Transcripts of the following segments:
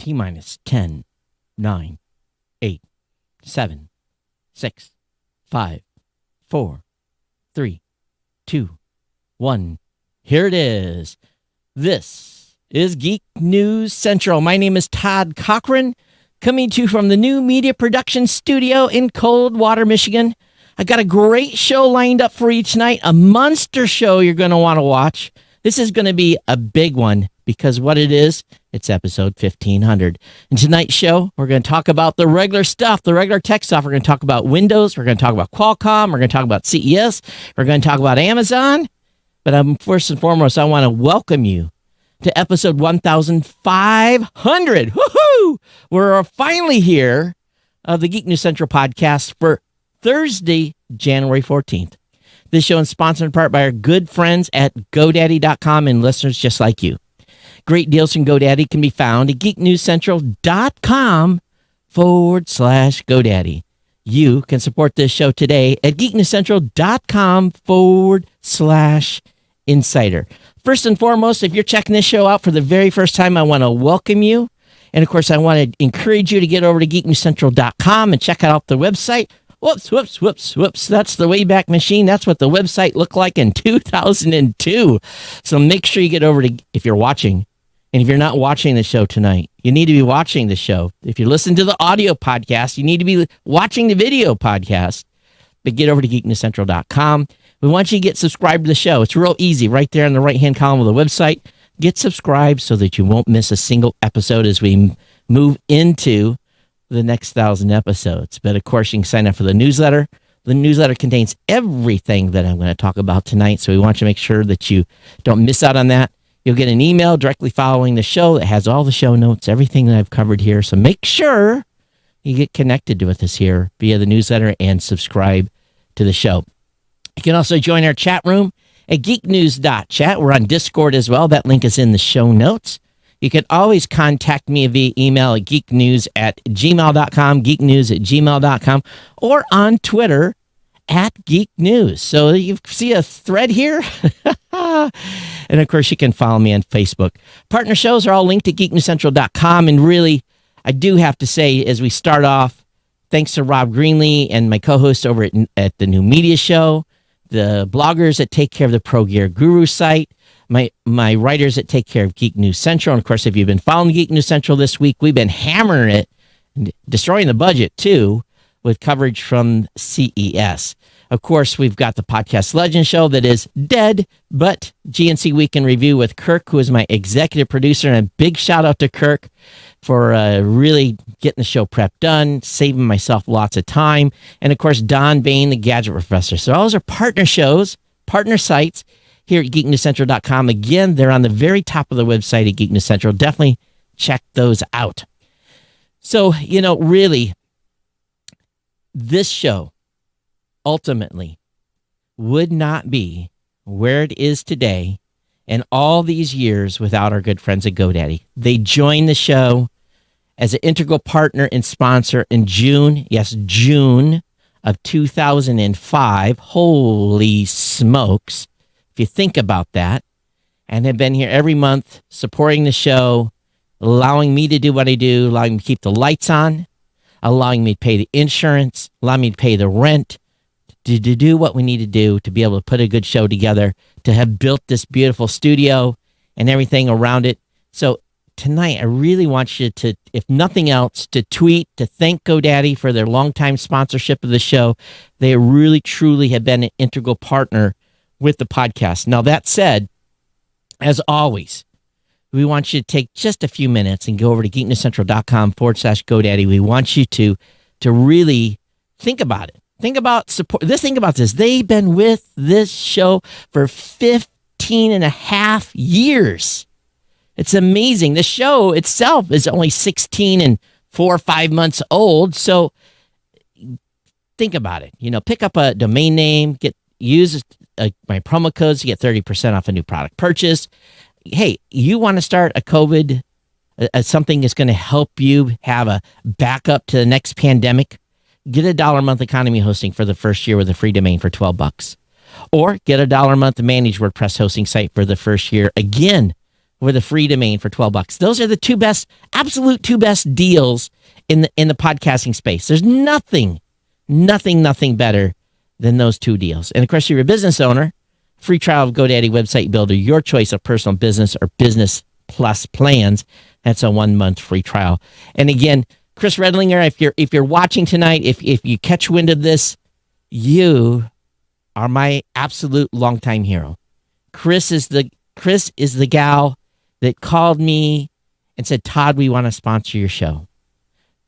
T-minus 10, 9, 8, 7, 6, 5, 4, 3, 2, 1. Here it is. This is Geek News Central. My name is Todd Cochran, coming to you from the new media production studio in Coldwater, Michigan. I got a great show lined up for you tonight, a monster show you're going to want to watch. This is going to be a big one because what it is, it's episode 1500. In tonight's show, we're going to talk about the regular stuff, the regular tech stuff. We're going to talk about Windows. We're going to talk about Qualcomm. We're going to talk about CES. We're going to talk about Amazon. But first and foremost, I want to welcome you to episode 1500. Woohoo! We're finally here of the Geek News Central podcast for Thursday, January 14th. This show is sponsored in part by our good friends at GoDaddy.com and listeners just like you. Great deals from GoDaddy can be found at geeknewscentral.com/GoDaddy. You can support this show today at geeknewscentral.com/insider. First and foremost, if you're checking this show out for the very first time, I want to welcome you. And of course, I want to encourage you to get over to geeknewscentral.com and check out the website. Whoops. That's the Wayback Machine. That's what the website looked like in 2002. So make sure you get over to, if you're watching, and if you're not watching the show tonight, you need to be watching the show. If you listen to the audio podcast, you need to be watching the video podcast. But get over to geeknewscentral.com. We want you to get subscribed to the show. It's real easy right there in the right-hand column of the website. Get subscribed so that you won't miss a single episode as we move into the next 1,000 episodes. But of course, you can sign up for the newsletter. The newsletter contains everything that I'm going to talk about tonight, so we want you to make sure that you don't miss out on that. You'll get an email directly following the show that has all the show notes, everything that I've covered here. So make sure you get connected with us here via the newsletter and subscribe to the show. You can also join our chat room at geeknews.chat. We're on Discord as well. That link is in the show notes. You can always contact me via email at geeknews@gmail.com, geeknews@gmail.com, or on Twitter at geeknews. So you see a thread here? And of course, you can follow me on Facebook. Partner shows are all linked at geeknewscentral.com. And really, I do have to say, as we start off, thanks to Rob Greenlee and my co-host over at the New Media Show, the bloggers that take care of the Pro Gear Guru site, my writers that take care of Geek News Central. And of course, if you've been following Geek News Central this week, we've been hammering it and destroying the budget too with coverage from CES. Of course, we've got the Podcast Legend Show that is dead, but GNC Week in Review with Kirk, who is my executive producer, and a big shout out to Kirk for really getting the show prep done, saving myself lots of time. And of course, Don Bain, the Gadget Professor. So those are partner shows, partner sites here at geeknewscentral.com. Again, they're on the very top of the website at Geek News Central. Definitely check those out. So, really, this show ultimately would not be where it is today and all these years without our good friends at GoDaddy. They joined the show as an integral partner and sponsor in June of 2005. Holy smokes. If you think about that, and have been here every month supporting the show, allowing me to do what I do, allowing me to keep the lights on, allowing me to pay the insurance, allowing me to pay the rent, to do what we need to do to be able to put a good show together, to have built this beautiful studio and everything around it. So tonight, I really want you to, if nothing else, to tweet, to thank GoDaddy for their longtime sponsorship of the show. They really, truly have been an integral partner with the podcast. Now, that said, as always, we want you to take just a few minutes and go over to geeknewscentral.com/GoDaddy. We want you to really think about it. Think about support. Think about this. They've been with this show for 15 and a half years. It's amazing. The show itself is only 16 and 4 or 5 months old. So think about it. Pick up a domain name, use my promo codes to get 30% off a new product purchase. Hey, you want to start a COVID, something that's going to help you have a backup to the next pandemic? Get a $1 a month economy hosting for the first year with a free domain for $12. Or get a $1 a month managed WordPress hosting site for the first year, again, with a free domain for $12. Those are the two best, absolute two best deals in the podcasting space. There's nothing better than those two deals. And of course, you're a business owner. Free trial of GoDaddy Website Builder, your choice of personal business or business plus plans. That's a 1 month free trial. And again, Chris Redlinger, if you're watching tonight, if you catch wind of this, you are my absolute longtime hero. Chris is the gal that called me and said, Todd, we want to sponsor your show.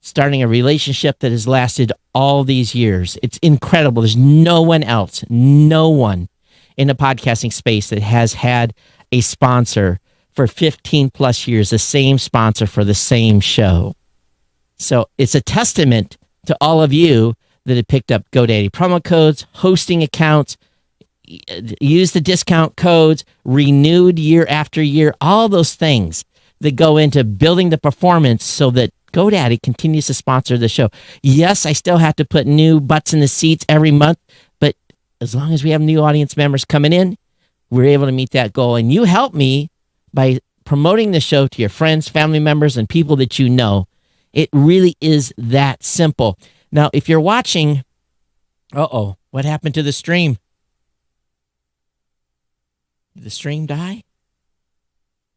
Starting a relationship that has lasted all these years. It's incredible. There's no one in the podcasting space that has had a sponsor for 15 plus years, the same sponsor for the same show. So it's a testament to all of you that have picked up GoDaddy promo codes, hosting accounts, use the discount codes, renewed year after year, all those things that go into building the performance so that GoDaddy continues to sponsor the show. Yes, I still have to put new butts in the seats every month, but as long as we have new audience members coming in, we're able to meet that goal. And you help me by promoting the show to your friends, family members, and people that you know. It really is that simple. Now, if you're watching, what happened to the stream? Did the stream die?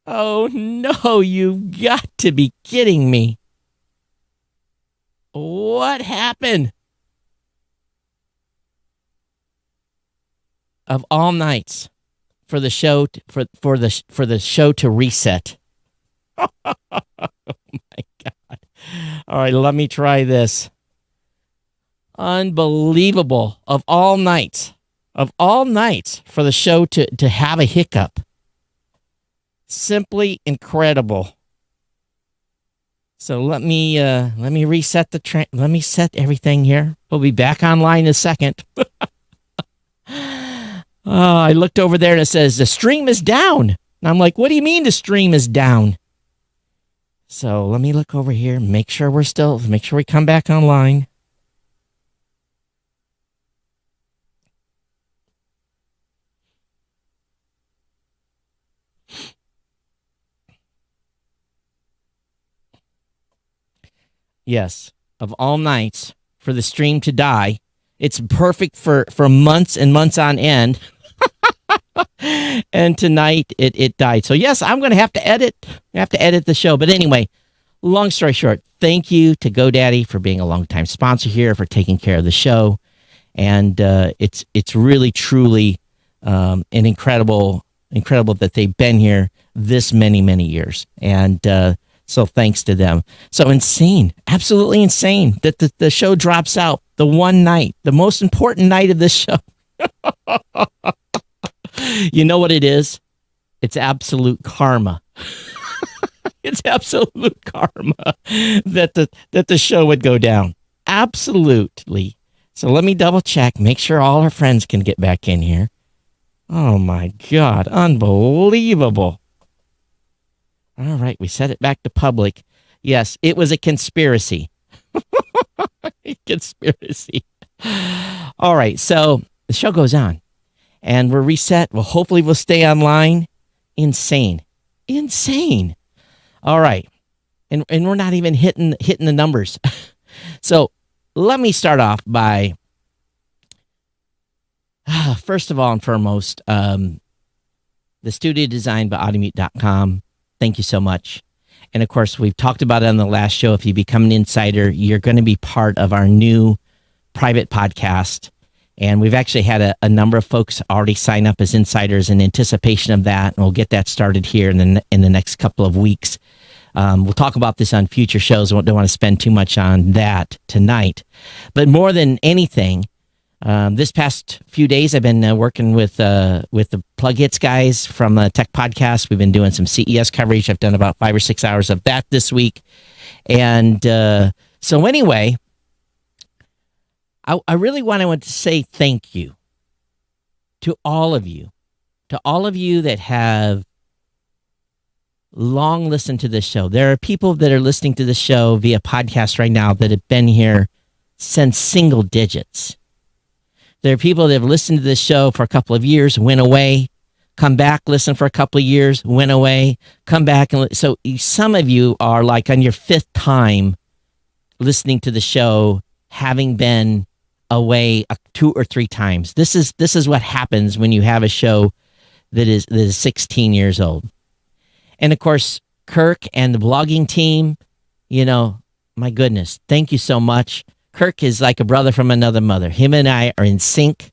Oh no, you've got to be kidding me. What happened? Of all nights for the show for the show to reset. Oh my God. All right, let me try this. Unbelievable. Of all nights for the show to have a hiccup. Simply incredible. So let me reset let me set everything here. We'll be back online in a second. I looked over there and it says the stream is down. And I'm like, what do you mean the stream is down? So let me look over here, make sure we come back online. Yes, of all nights for the stream to die, it's perfect for months and months on end. And tonight it died. So yes, I'm going to have to edit the show. But anyway, long story short, thank you to GoDaddy for being a longtime sponsor here, for taking care of the show. And it's really, truly an incredible that they've been here this many years. And so thanks to them. So insane, absolutely insane that the show drops out the one night, the most important night of this show. You know what it is? It's absolute karma. It's absolute karma that the show would go down. Absolutely. So let me double check, make sure all our friends can get back in here. Oh my God, unbelievable. All right, we set it back to public. Yes, it was a conspiracy. Conspiracy. All right, so the show goes on. And we're reset. Well, hopefully we'll stay online. Insane. All right. And we're not even hitting the numbers. So let me start off by, first of all and foremost, the studio design by Automute.com. Thank you so much. And of course, we've talked about it on the last show. If you become an insider, you're going to be part of our new private podcast. And we've actually had a number of folks already sign up as insiders in anticipation of that. And we'll get that started here in the next couple of weeks. We'll talk about this on future shows. I don't want to spend too much on that tonight. But more than anything, this past few days, I've been working with the Plug Hits guys from Tech Podcast. We've been doing some CES coverage. I've done about 5 or 6 hours of that this week. And so anyway, I really want to say thank you to all of you that have long listened to this show. There are people that are listening to this show via podcast right now that have been here since single digits. There are people that have listened to this show for a couple of years, went away, come back, listen for a couple of years, went away, come back. So some of you are like on your fifth time listening to the show, having been away 2 or 3 times. This is what happens when you have a show that is 16 years old. And of course, Kirk and the blogging team, my goodness, thank you so much. Kirk is like a brother from another mother. Him and I are in sync.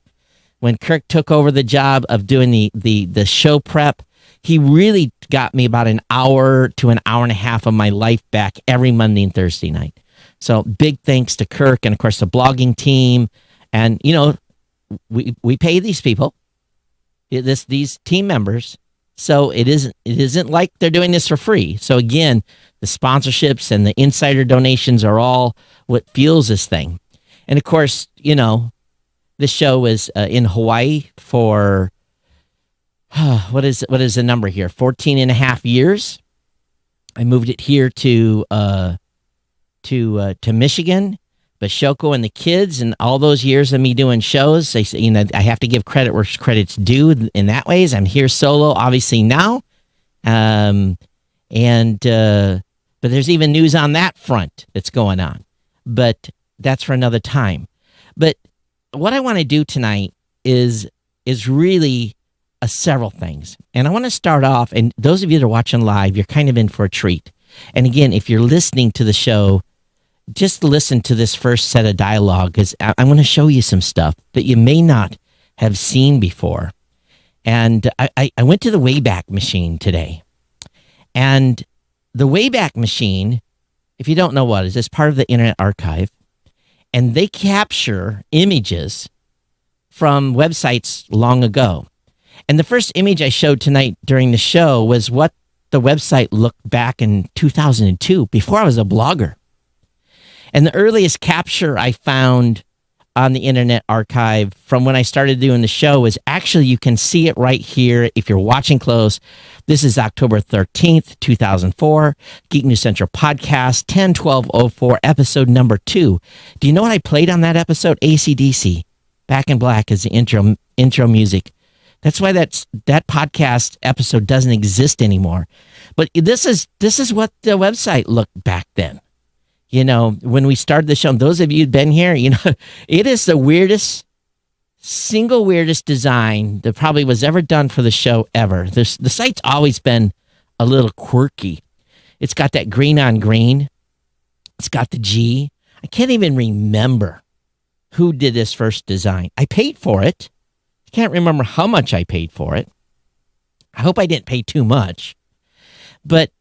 When Kirk took over the job of doing the show prep, he really got me about an hour to an hour and a half of my life back every Monday and Thursday night. So big thanks to Kirk and, of course, the blogging team. And, we pay these people, these team members. So it isn't like they're doing this for free. So again, the sponsorships and the insider donations are all what fuels this thing. And of course, this show was in Hawaii for, what is the number here? 14 and a half years. I moved it here to Michigan. But Shoko and the kids and all those years of me doing shows, I have to give credit where credit's due in that ways. I'm here solo, obviously now. But there's even news on that front that's going on. But that's for another time. But what I want to do tonight is really several things. And I want to start off, and those of you that are watching live, you're kind of in for a treat. And again, if you're listening to the show, just listen to this first set of dialogue, because I'm going to show you some stuff that you may not have seen before. And I went to the Wayback Machine today. And the Wayback Machine, if you don't know what it is, it's part of the Internet Archive. And they capture images from websites long ago. And the first image I showed tonight during the show was what the website looked back in 2002, before I was a blogger. And the earliest capture I found on the Internet Archive from when I started doing the show was actually, you can see it right here if you're watching close. This is October 13th, 2004, Geek News Central Podcast, 10/12/04, episode number 2. Do you know what I played on that episode? AC/DC, Back in Black is the intro music. That's why that podcast episode doesn't exist anymore. But this is what the website looked back then. When we started the show, and those of you who've been here, it is the single weirdest design that probably was ever done for the show ever. The site's always been a little quirky. It's got that green on green. It's got the G. I can't even remember who did this first design. I paid for it. I can't remember how much I paid for it. I hope I didn't pay too much. But,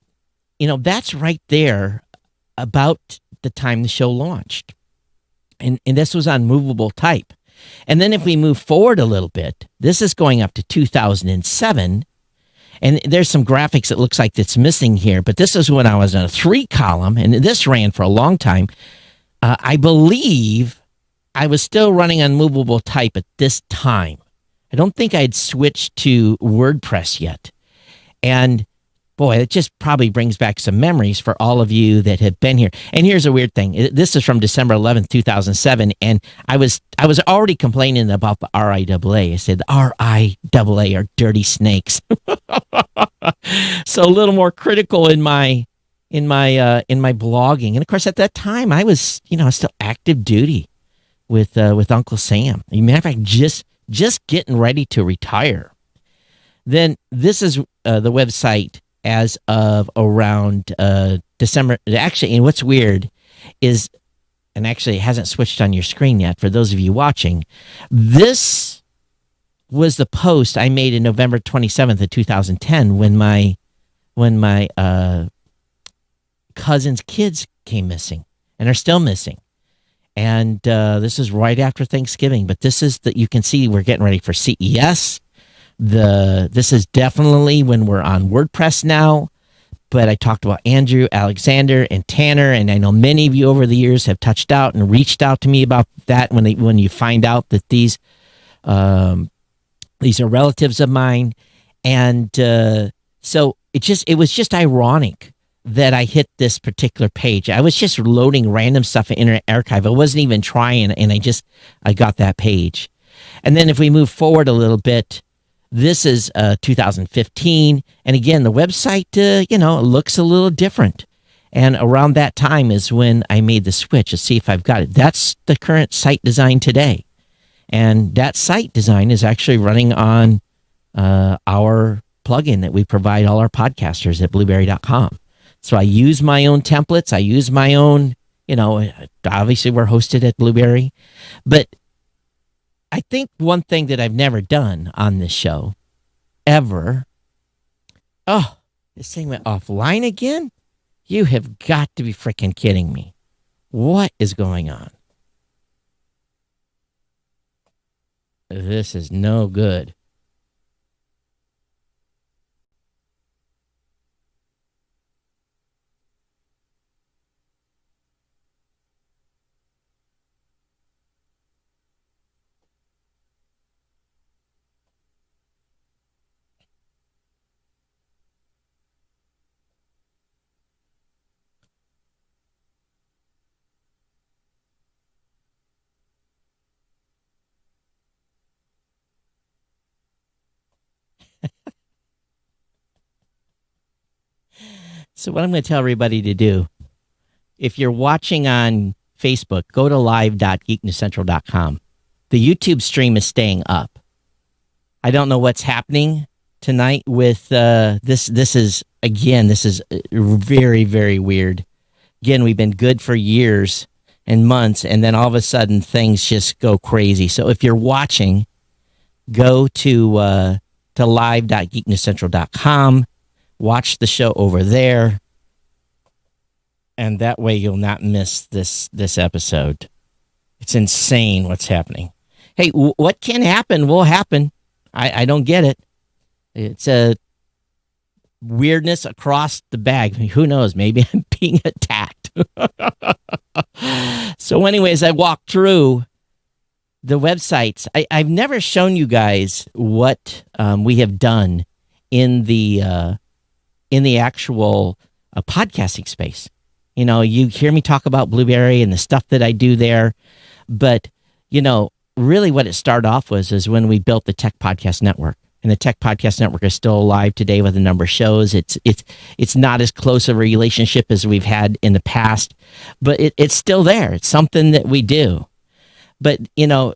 that's right there about the time the show launched. And this was on movable type. And then if we move forward a little bit, this is going up to 2007. And there's some graphics that looks like it's missing here. But this is when I was on a 3-column, and this ran for a long time. I believe I was still running on movable type at this time. I don't think I'd switched to WordPress yet. And boy, it just probably brings back some memories for all of you that have been here. And here's a weird thing. This is from December 11th, 2007. And I was already complaining about the RIAA. I said the RIAA are dirty snakes. So a little more critical in my blogging. And of course, at that time, I was, still active duty with Uncle Sam. As a matter of fact, just getting ready to retire. Then this is the website as of around December. Actually, and what's weird is, and actually it hasn't switched on your screen yet for those of you watching, this was the post I made in November 27th of 2010 when my cousin's kids came missing and are still missing. And this is right after Thanksgiving, but this is that you can see we're getting ready for CES. This is definitely when we're on WordPress now, but I talked about Andrew, Alexander, and Tanner, and I know many of you over the years have touched out and reached out to me about that when you find out that these are relatives of mine, and so it was just ironic that I hit this particular page. I was just loading random stuff in Internet Archive. I wasn't even trying, and I got that page. And then if we move forward a little bit, This is 2015. And again, the website, looks a little different. And around that time is when I made the switch to see if I've got it. That's the current site design today. And that site design is actually running on our plugin that we provide all our podcasters at blueberry.com. So I use my own templates. I use my own, obviously we're hosted at Blueberry. But I think one thing that I've never done on this show ever. Oh, this thing went offline again? You have got to be freaking kidding me. What is going on? This is no good. So what I'm going to tell everybody to do, if you're watching on Facebook, go to live.geeknewscentral.com. The YouTube stream is staying up. I don't know what's happening tonight with this. This is very, very weird. Again, we've been good for years and months, and then all of a sudden things just go crazy. So if you're watching, go to live.geeknewscentral.com. Watch the show over there, and that way you'll not miss this episode. It's insane what's happening. Hey, what can happen will happen. I don't get it. It's a weirdness across the bag. Who knows? Maybe I'm being attacked. So anyways, I walked through the websites. I've never shown you guys what we have done in the actual podcasting space. You hear me talk about Blueberry and the stuff that I do there, but really what it started off is when we built the Tech Podcast Network. And the Tech Podcast Network is still alive today with a number of shows. It's not as close a relationship as we've had in the past, but it's still there. It's something that we do. But one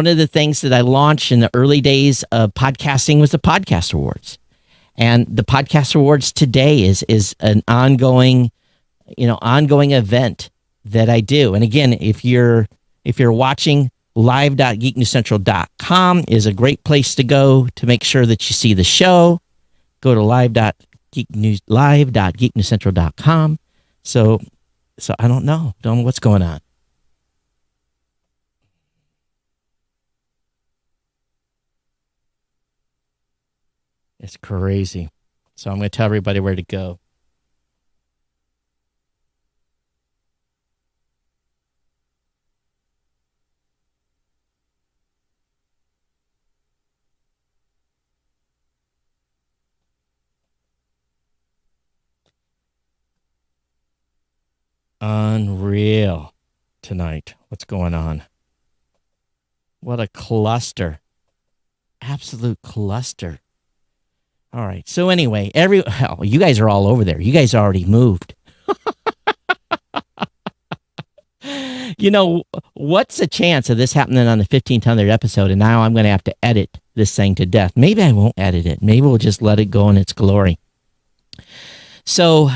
of the things that I launched in the early days of podcasting was the Podcast Awards. And the Podcast Awards today is an ongoing event that I do. And again, if you're watching, live.geeknewscentral.com is a great place to go to make sure that you see the show. Go to live.geeknewscentral.com. So I don't know what's going on. It's crazy. So I'm going to tell everybody where to go. Unreal tonight. What's going on? What a cluster. Absolute cluster. All right. So anyway, you guys are all over there. You guys already moved. What's the chance of this happening on the 1500th episode? And now I'm going to have to edit this thing to death. Maybe I won't edit it. Maybe we'll just let it go in its glory. So,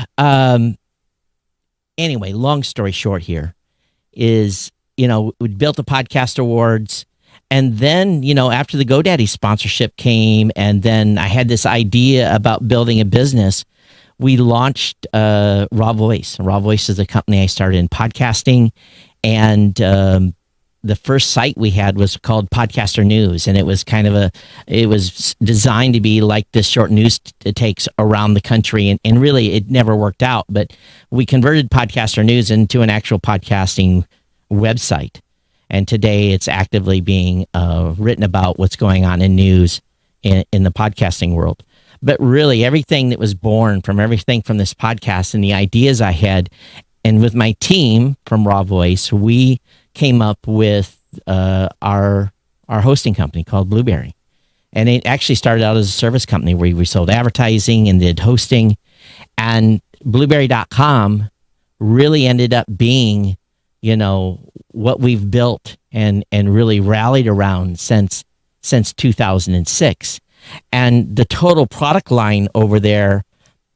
anyway, long story short here is, we built the Podcast Awards. And then, after the GoDaddy sponsorship came, and then I had this idea about building a business, we launched Raw Voice. Raw Voice is a company I started in podcasting. And the first site we had was called Podcaster News. And it was it was designed to be like this short news takes around the country. And really, it never worked out. But we converted Podcaster News into an actual podcasting website. And today it's actively being written about what's going on in news in the podcasting world. But really, everything that was born from this podcast and the ideas I had, and with my team from Raw Voice, we came up with our hosting company called Blueberry. And it actually started out as a service company where we sold advertising and did hosting. And Blueberry.com really ended up being, what we've built and really rallied around since 2006. And the total product line over there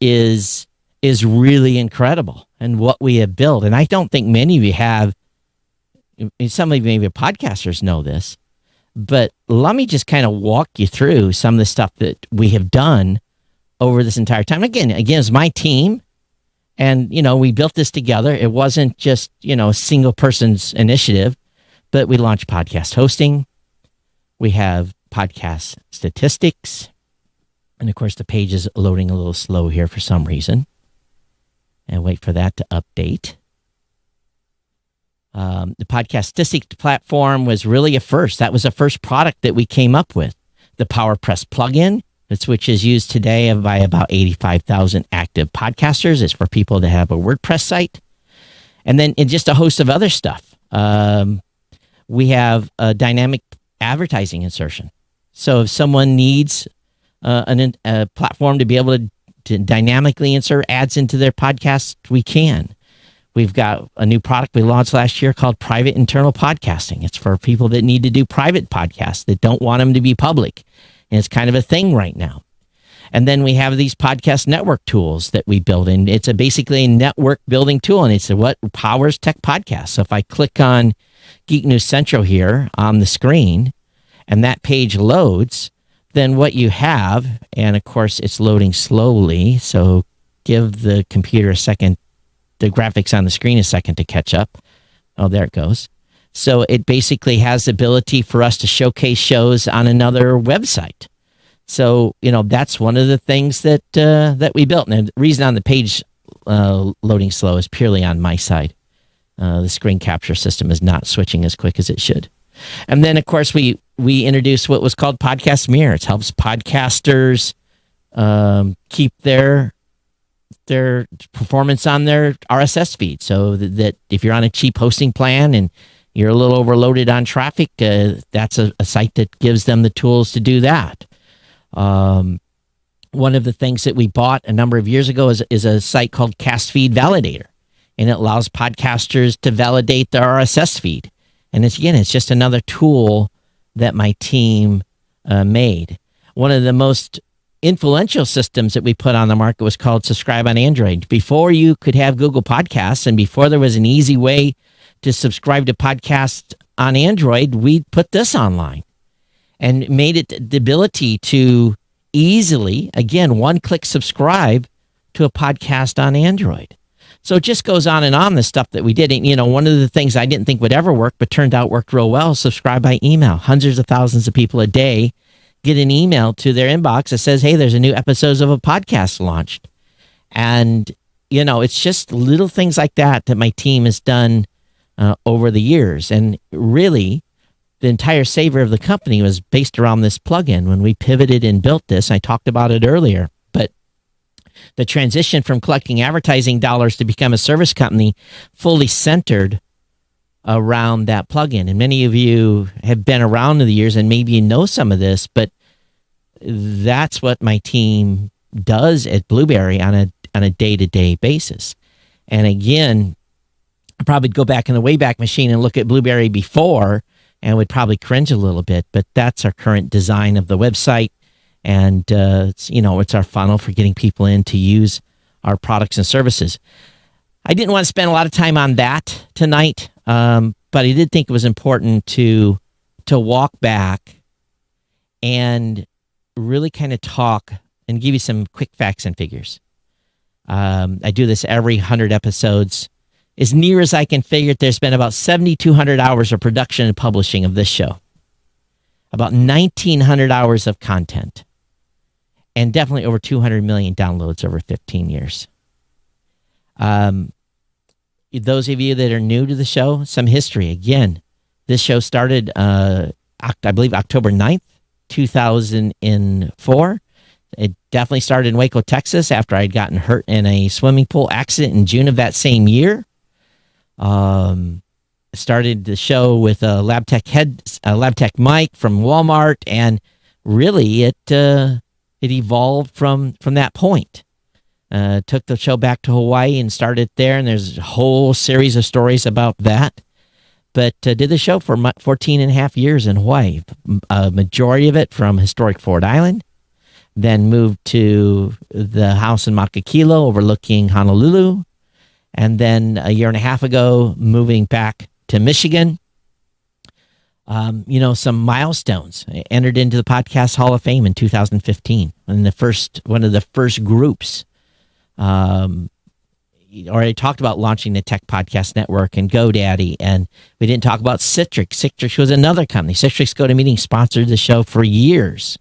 is really incredible, and what we have built. And I don't think many of you have. Some of you maybe podcasters know this, but let me just kind of walk you through some of the stuff that we have done over this entire time. Again, it's my team, and we built this together. It wasn't just a single person's initiative, but we launched podcast hosting. We have podcast statistics, and of course the page is loading a little slow here for some reason, and wait for that to update. The podcast statistics platform was really a first. That was the first product that we came up with. The PowerPress plugin, which is used today by about 85,000 active podcasters. It's for people that have a WordPress site. And then in just a host of other stuff. We have a dynamic advertising insertion. So if someone needs a platform to be able to dynamically insert ads into their podcast, we can. We've got a new product we launched last year called Private Internal Podcasting. It's for people that need to do private podcasts that don't want them to be public. And it's kind of a thing right now. And then we have these podcast network tools that we build in. It's basically a network building tool, and it's what powers tech podcasts. So if I click on Geek News Central here on the screen, and that page loads, then what you have, and of course it's loading slowly, so give the computer a second, the graphics on the screen a second to catch up. Oh, there it goes. So it basically has the ability for us to showcase shows on another website. So, that's one of the things that we built. And the reason on the page loading slow is purely on my side. The screen capture system is not switching as quick as it should. And then, of course, we introduced what was called Podcast Mirror. It helps podcasters keep their performance on their RSS feed, so that if you're on a cheap hosting plan and you're a little overloaded on traffic, that's a site that gives them the tools to do that. One of the things that we bought a number of years ago is a site called Cast Feed Validator, and it allows podcasters to validate their RSS feed. And it's just another tool that my team made. One of the most influential systems that we put on the market was called Subscribe on Android. Before you could have Google Podcasts, and before there was an easy way to subscribe to podcasts on Android, we put this online and made it the ability to easily, again, one-click subscribe to a podcast on Android. So it just goes on, the stuff that we did. And, one of the things I didn't think would ever work, but turned out worked real well, subscribe by email. Hundreds of thousands of people a day get an email to their inbox that says, hey, there's a new episode of a podcast launched. And, it's just little things like that my team has done over the years. And really, the entire savor of the company was based around this plugin. When we pivoted and built this, I talked about it earlier, but the transition from collecting advertising dollars to become a service company fully centered around that plugin. And many of you have been around in the years, and maybe you know some of this, but that's what my team does at Blueberry on a day-to-day basis. And again, I'd probably go back in the Wayback Machine and look at Blueberry before and would probably cringe a little bit, but that's our current design of the website. And, it's our funnel for getting people in to use our products and services. I didn't want to spend a lot of time on that tonight, but I did think it was important to walk back and really kind of talk and give you some quick facts and figures. I do this every 100 episodes. As near as I can figure it, there's been about 7,200 hours of production and publishing of this show. About 1,900 hours of content. And definitely over 200 million downloads over 15 years. Those of you that are new to the show, some history. Again, this show started, I believe, October 9th, 2004. It definitely started in Waco, Texas, after I'd gotten hurt in a swimming pool accident in June of that same year. Started the show with a LabTech mic from Walmart, and really it evolved from that point. Took the show back to Hawaii and started there, and there's a whole series of stories about that. But did the show for 14 and a half years in Hawaii, a majority of it from historic Ford Island, then moved to the house in Makakilo overlooking Honolulu, and then a year and a half ago, moving back to Michigan. Some milestones. I entered into the Podcast Hall of Fame in 2015, and one of the first groups. Already talked about launching the Tech Podcast Network and GoDaddy, and we didn't talk about Citrix. Citrix was another company. Citrix GoToMeeting sponsored the show for years.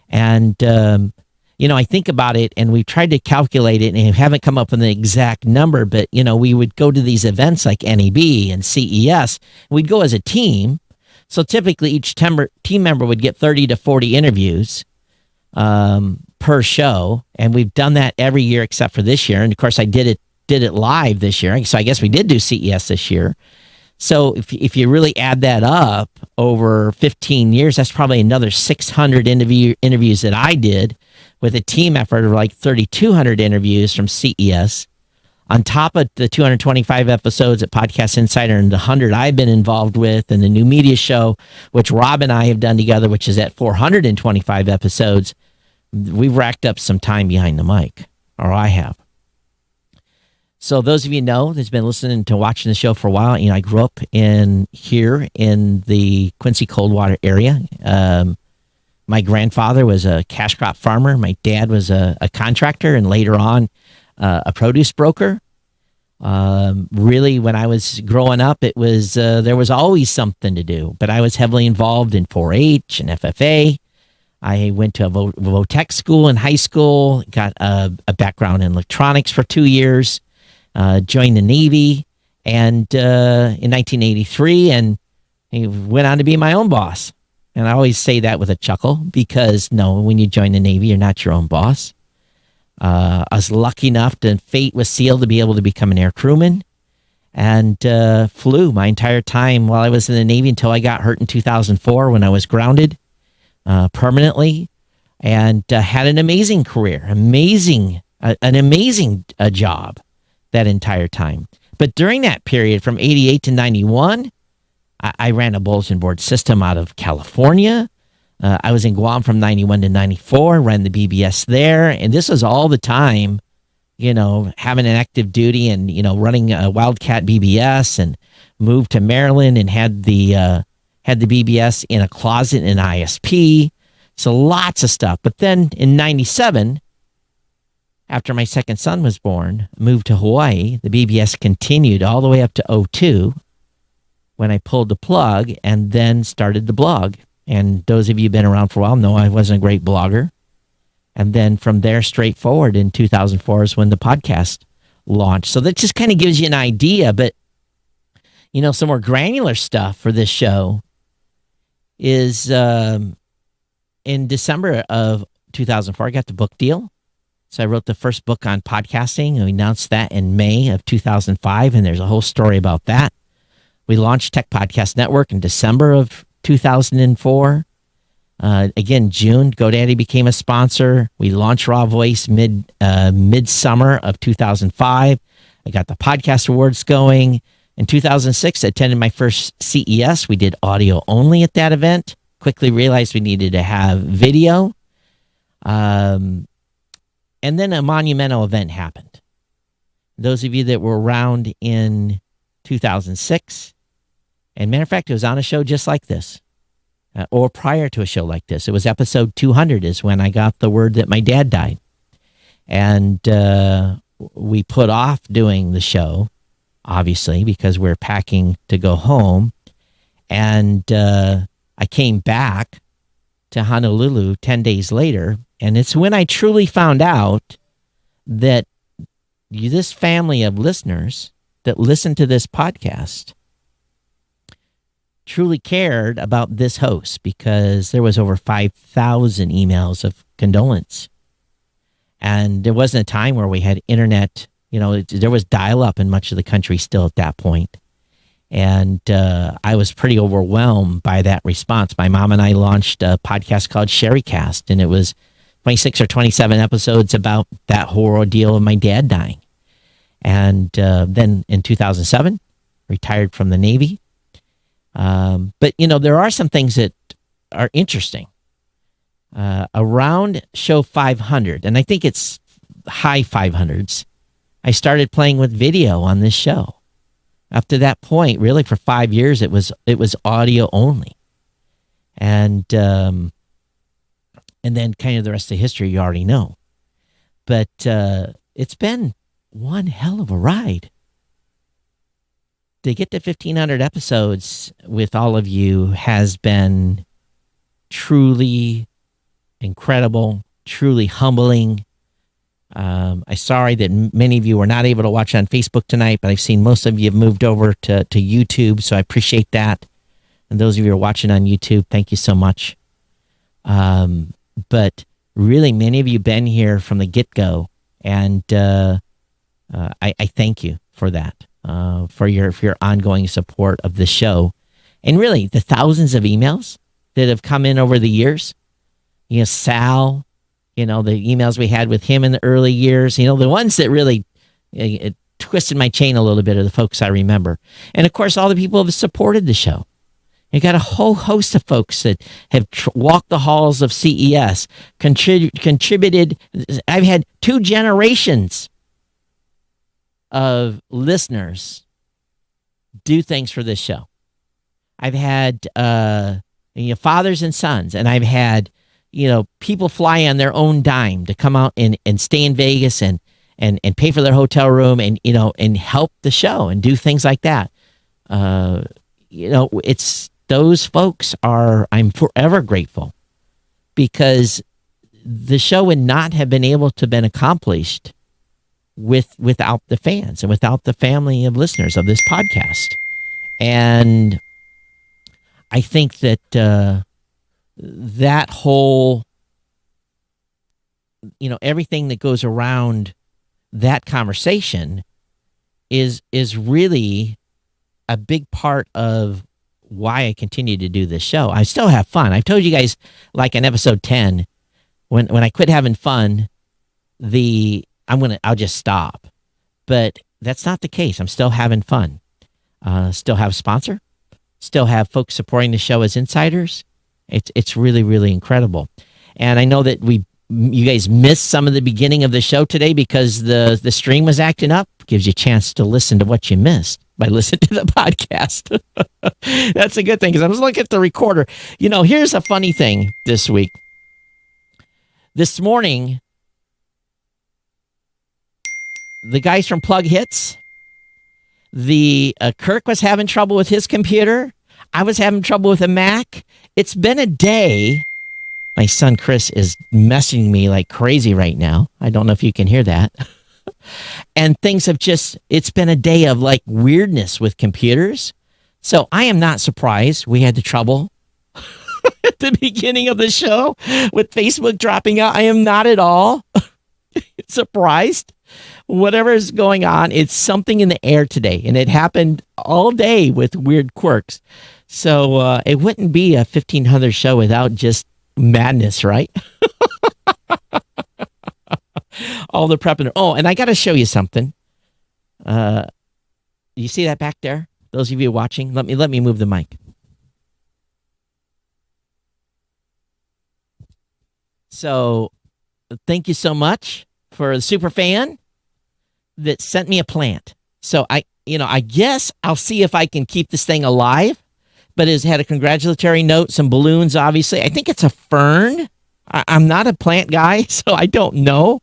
And, I think about it, and we tried to calculate it, and haven't come up with an exact number, but, we would go to these events like NAB and CES. We'd go as a team. So typically each team member would get 30 to 40 interviews per show, and we've done that every year except for this year. And, of course, I did it live this year, so I guess we did do CES this year. So if you really add that up over 15 years, that's probably another 600 interviews that I did with a team effort of like 3,200 interviews from CES, on top of the 225 episodes at Podcast Insider and the 100 I've been involved with, and the New Media Show, which Rob and I have done together, which is at 425 episodes. We've racked up some time behind the mic, or I have. So those of you that's been listening to watching the show for a while, I grew up here in the Quincy Coldwater area. My grandfather was a cash crop farmer. My dad was a contractor, and later on a produce broker. Really, when I was growing up, it was there was always something to do. But I was heavily involved in 4-H and FFA. I went to a Votech school in high school. Got a background in electronics for 2 years. Joined the Navy, and in 1983, and he went on to be my own boss. And I always say that with a chuckle, because when you join the Navy, you're not your own boss. I was lucky enough fate was sealed to be able to become an air crewman, and flew my entire time while I was in the Navy until I got hurt in 2004 when I was grounded permanently, and had an amazing career, an amazing job that entire time. But during that period from 88 to 91, I ran a bulletin board system out of California. I was in Guam from 91 to 94, ran the BBS there. And this was all the time, having an active duty and, running a Wildcat BBS, and moved to Maryland and had the BBS in a closet in ISP. So lots of stuff. But then in 97, after my second son was born, moved to Hawaii, the BBS continued all the way up to 2002 when I pulled the plug and then started the blog. And those of you who've been around for a while know I wasn't a great blogger. And then from there straight forward in 2004 is when the podcast launched. So that just kind of gives you an idea. But, some more granular stuff for this show is in December of 2004, I got the book deal. So I wrote the first book on podcasting, and we announced that in May of 2005, and there's a whole story about that. We launched Tech Podcast Network in December of 2004. Again, June, GoDaddy became a sponsor. We launched Raw Voice midsummer of 2005. I got the podcast awards going. In 2006, I attended my first CES. We did audio only at that event. Quickly realized we needed to have video. And then a monumental event happened. Those of you that were around in 2006, and matter of fact, it was on a show just like this, or prior to a show like this. It was episode 200 is when I got the word that my dad died. And we put off doing the show, obviously, because we're packing to go home. And I came back to Honolulu 10 days later, and it's when I truly found out that this family of listeners that listen to this podcast truly cared about this host, because there was over 5,000 emails of condolence. And there wasn't a time where we had internet, there was dial-up in much of the country still at that point. And I was pretty overwhelmed by that response. My mom and I launched a podcast called Sherrycast, and it was 26 or 27 episodes about that horror ordeal of my dad dying. And then in 2007, retired from the Navy. But, there are some things that are interesting. Around show 500, and I think it's high 500s, I started playing with video on this show. Up to that point, really for 5 years, it was audio only. And then kind of the rest of history you already know. But it's been one hell of a ride. To get to 1,500 episodes with all of you has been truly incredible, truly humbling. I'm sorry that many of you were not able to watch on Facebook tonight, but I've seen most of you have moved over to YouTube, so I appreciate that. And those of you who are watching on YouTube, thank you so much. But really, many of you have been here from the get-go, and I thank you for that, for your ongoing support of the show. And really, the thousands of emails that have come in over the years. Sal, the emails we had with him in the early years, the ones that really it twisted my chain a little bit are the folks I remember. And of course, all the people who have supported the show. You got a whole host of folks that have walked the halls of CES, contributed. I've had 2 generations of listeners do things for this show. I've had fathers and sons, and I've had people fly on their own dime to come out and stay in Vegas and pay for their hotel room and help the show and do things like that. It's those folks I'm forever grateful, because the show would not have been able to been accomplished without the fans and without the family of listeners of this podcast. And I think that that whole, everything that goes around that conversation is really a big part of why I continue to do this show. I still have fun. I've told you guys, like in episode 10, when I quit having fun, I'll just stop. But that's not the case. I'm still having fun. Still have a sponsor. Still have folks supporting the show as insiders. It's really, really incredible. And I know that you guys missed some of the beginning of the show today because the stream was acting up. Gives you a chance to listen to what you missed by listening to the podcast. That's a good thing, because I was looking at the recorder. Here's a funny thing this week. This morning, the guys from Plug Hits, Kirk was having trouble with his computer. I was having trouble with a Mac. It's been a day. My son Chris is messaging me like crazy right now. I don't know if you can hear that. And things have it's been a day of like weirdness with computers. So I am not surprised we had the trouble at the beginning of the show with Facebook dropping out. I am not at all surprised. Whatever is going on, it's something in the air today. And it happened all day with weird quirks. So it wouldn't be a 1,500 show without just madness, right? All the prepping. Oh, and I got to show you something. You see that back there? Those of you watching, let me move the mic. So, thank you so much for the super fan that sent me a plant. So I guess I'll see if I can keep this thing alive. But it's had a congratulatory note, some balloons, obviously. I think it's a fern. I'm not a plant guy, so I don't know.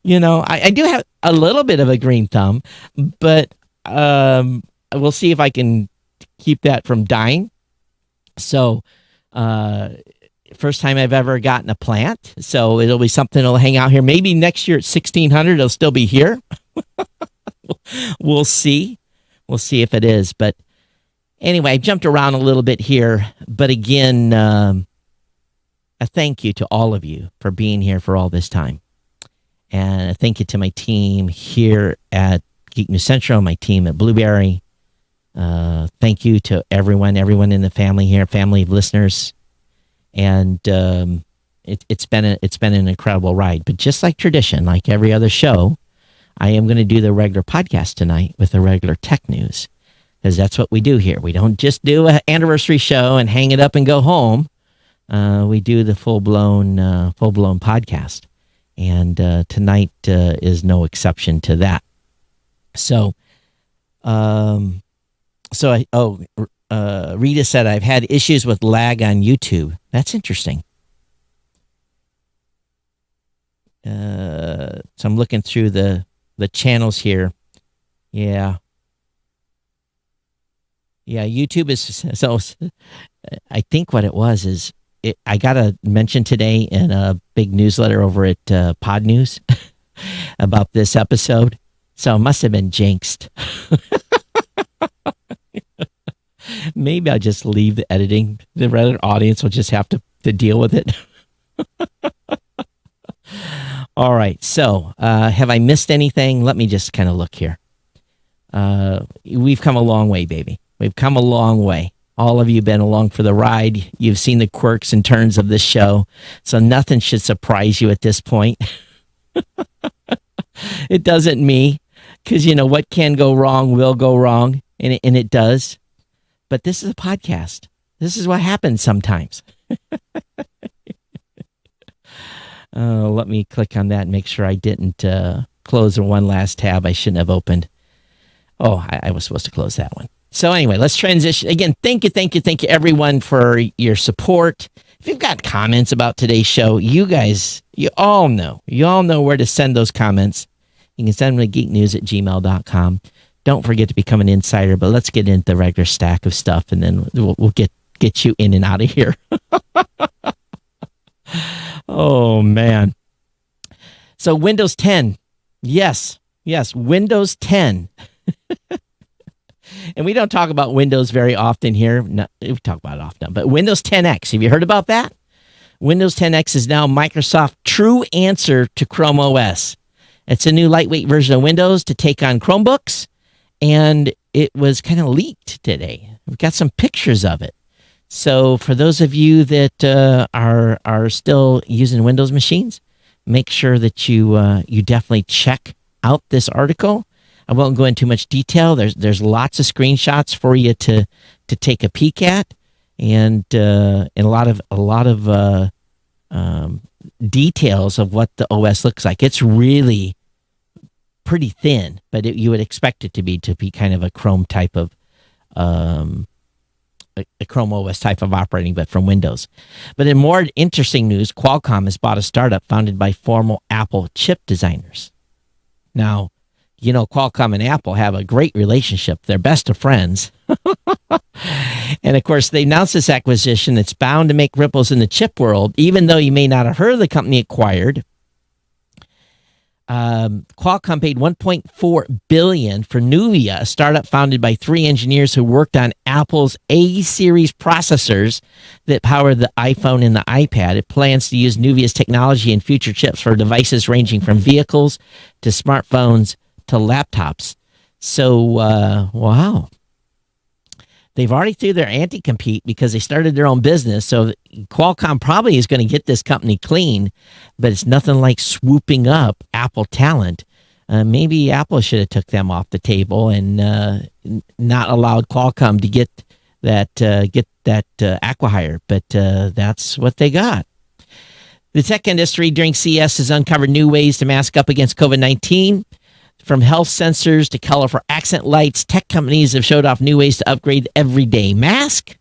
I do have a little bit of a green thumb, but we'll see if I can keep that from dying. So, first time I've ever gotten a plant, so it'll be something that'll hang out here. Maybe next year at 1,600, it'll still be here. We'll see. We'll see if it is. But anyway, I jumped around a little bit here. But again, a thank you to all of you for being here for all this time. And a thank you to my team here at Geek News Central, my team at Blueberry, Thank you to everyone in the family here, family of listeners, and it's been an incredible ride. But just like tradition, like every other show, I am going to do the regular podcast tonight with the regular tech news, because that's what we do here. We don't just do an anniversary show and hang it up and go home. We do the full blown podcast, and tonight is no exception to that. So, Rita said, I've had issues with lag on YouTube. That's interesting. So I'm looking through the channels here. Yeah, YouTube is, so I think what it was is, I got a mention today in a big newsletter over at Pod News about this episode. So it must have been jinxed. Maybe I'll just leave the editing. The regular audience will just have to deal with it. All right. So have I missed anything? Let me just kind of look here. We've come a long way, baby. We've come a long way. All of you have been along for the ride. You've seen the quirks and turns of this show. So nothing should surprise you at this point. It doesn't me, because what can go wrong will go wrong, and it does. But this is a podcast. This is what happens sometimes. Let me click on that and make sure I didn't close the one last tab I shouldn't have opened. Oh, I was supposed to close that one. So anyway, let's transition. Again, thank you everyone for your support. If you've got comments about today's show, you all know where to send those comments. You can send them to geeknews@gmail.com. Don't forget to become an insider, but let's get into the regular stack of stuff, and then we'll get you in and out of here. Oh, man. So Windows 10. Yes, Windows 10. And we don't talk about Windows very often here. No, we talk about it often, but Windows 10X, have you heard about that? Windows 10X is now Microsoft's true answer to Chrome OS. It's a new lightweight version of Windows to take on Chromebooks, and it was kind of leaked today. We've got some pictures of it. So for those of you that are still using Windows machines, make sure that you definitely check out this article. I won't go into much detail. There's lots of screenshots for you to take a peek at, and a lot of details of what the OS looks like. It's really pretty thin, but you would expect it to be kind of a Chrome type of a Chrome OS type of operating, but from Windows. But in more interesting news, Qualcomm has bought a startup founded by former Apple chip designers. Now, Qualcomm and Apple have a great relationship. They're best of friends. And of course, they announced this acquisition that's bound to make ripples in the chip world, even though you may not have heard of the company acquired. Qualcomm paid $1.4 billion for Nuvia, a startup founded by 3 engineers who worked on Apple's A-series processors that power the iPhone and the iPad. It plans to use Nuvia's technology and future chips for devices ranging from vehicles to smartphones to laptops. So, wow. They've already threw their anti-compete because they started their own business. So Qualcomm probably is going to get this company clean, but it's nothing like swooping up Apple talent. Maybe Apple should have took them off the table and not allowed Qualcomm to get that acquihire. But that's what they got. The tech industry during CES has uncovered new ways to mask up against COVID-19. From health sensors to colorful accent lights, tech companies have showed off new ways to upgrade the everyday mask.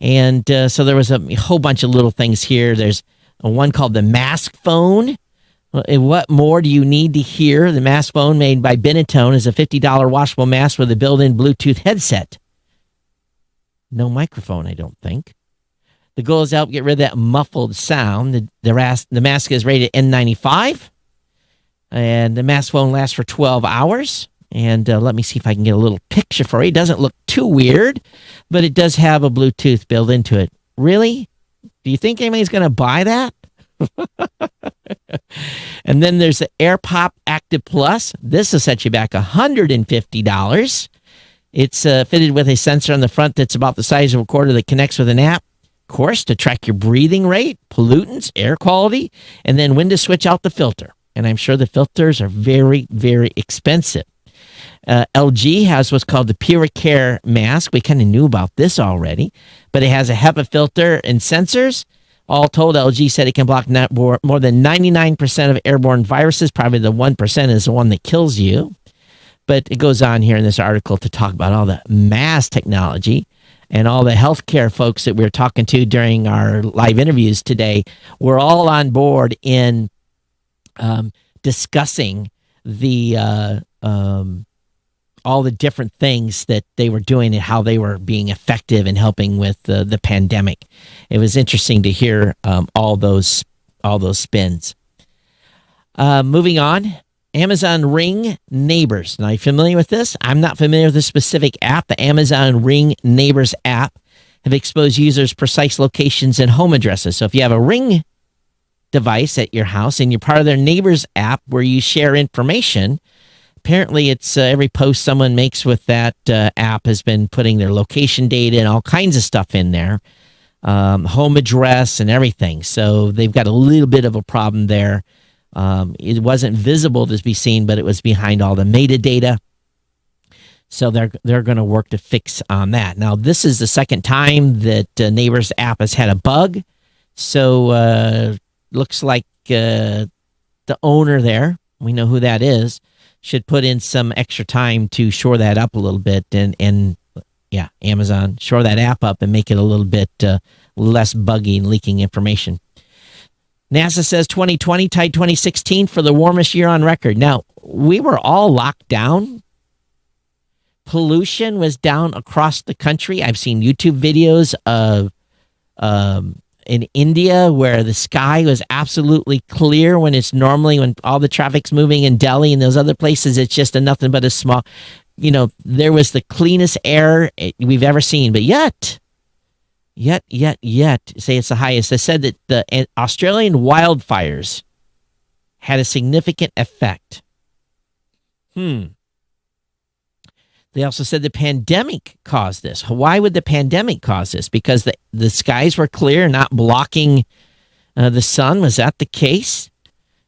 And so there was a whole bunch of little things here. There's one called the Mask Phone. What more do you need to hear? The Mask Phone, made by Benetton, is a $50 washable mask with a built-in Bluetooth headset. No microphone, I don't think. The goal is to help get rid of that muffled sound. The mask is rated N95. And the Mask Phone lasts for 12 hours. And let me see if I can get a little picture for you. It doesn't look too weird, but it does have a Bluetooth built into it. Really? Do you think anybody's going to buy that? And then there's the AirPop Active Plus. This will set you back $150. It's fitted with a sensor on the front that's about the size of a quarter that connects with an app, of course, to track your breathing rate, pollutants, air quality, and then when to switch out the filter. And I'm sure the filters are very, very expensive. LG has what's called the PuraCare mask. We kind of knew about this already, but it has a HEPA filter and sensors. All told, LG said it can block more than 99% of airborne viruses. Probably the 1% is the one that kills you. But it goes on here in this article to talk about all the mask technology and all the healthcare folks that we were talking to during our live interviews today. We're all on board in discussing the all the different things that they were doing and how they were being effective in helping with the pandemic. It was interesting to hear all those spins. Moving on, Amazon Ring Neighbors. Now, are you familiar with this? I'm not familiar with this specific app. The Amazon Ring Neighbors app have exposed users' precise locations and home addresses. So if you have a Ring device at your house and you're part of their Neighbors app where you share information, apparently it's every post someone makes with that app has been putting their location data and all kinds of stuff in there, home address and everything. So they've got a little bit of a problem there. It wasn't visible to be seen, but it was behind all the metadata. So they're going to work to fix on that. Now, this is the second time that Neighbors app has had a bug. So looks like the owner there, we know who that is, should put in some extra time to shore that up a little bit. And yeah, Amazon, shore that app up and make it a little bit less buggy and leaking information. NASA says 2020 tied 2016 for the warmest year on record. Now, we were all locked down. Pollution was down across the country. I've seen YouTube videos of in India where the sky was absolutely clear when it's normally, when all the traffic's moving in Delhi and those other places, it's just nothing but a small, there was the cleanest air we've ever seen. But yet, say it's the highest. They said that the Australian wildfires had a significant effect. They also said the pandemic caused this. Why would the pandemic cause this? Because the skies were clear, not blocking the sun. Was that the case?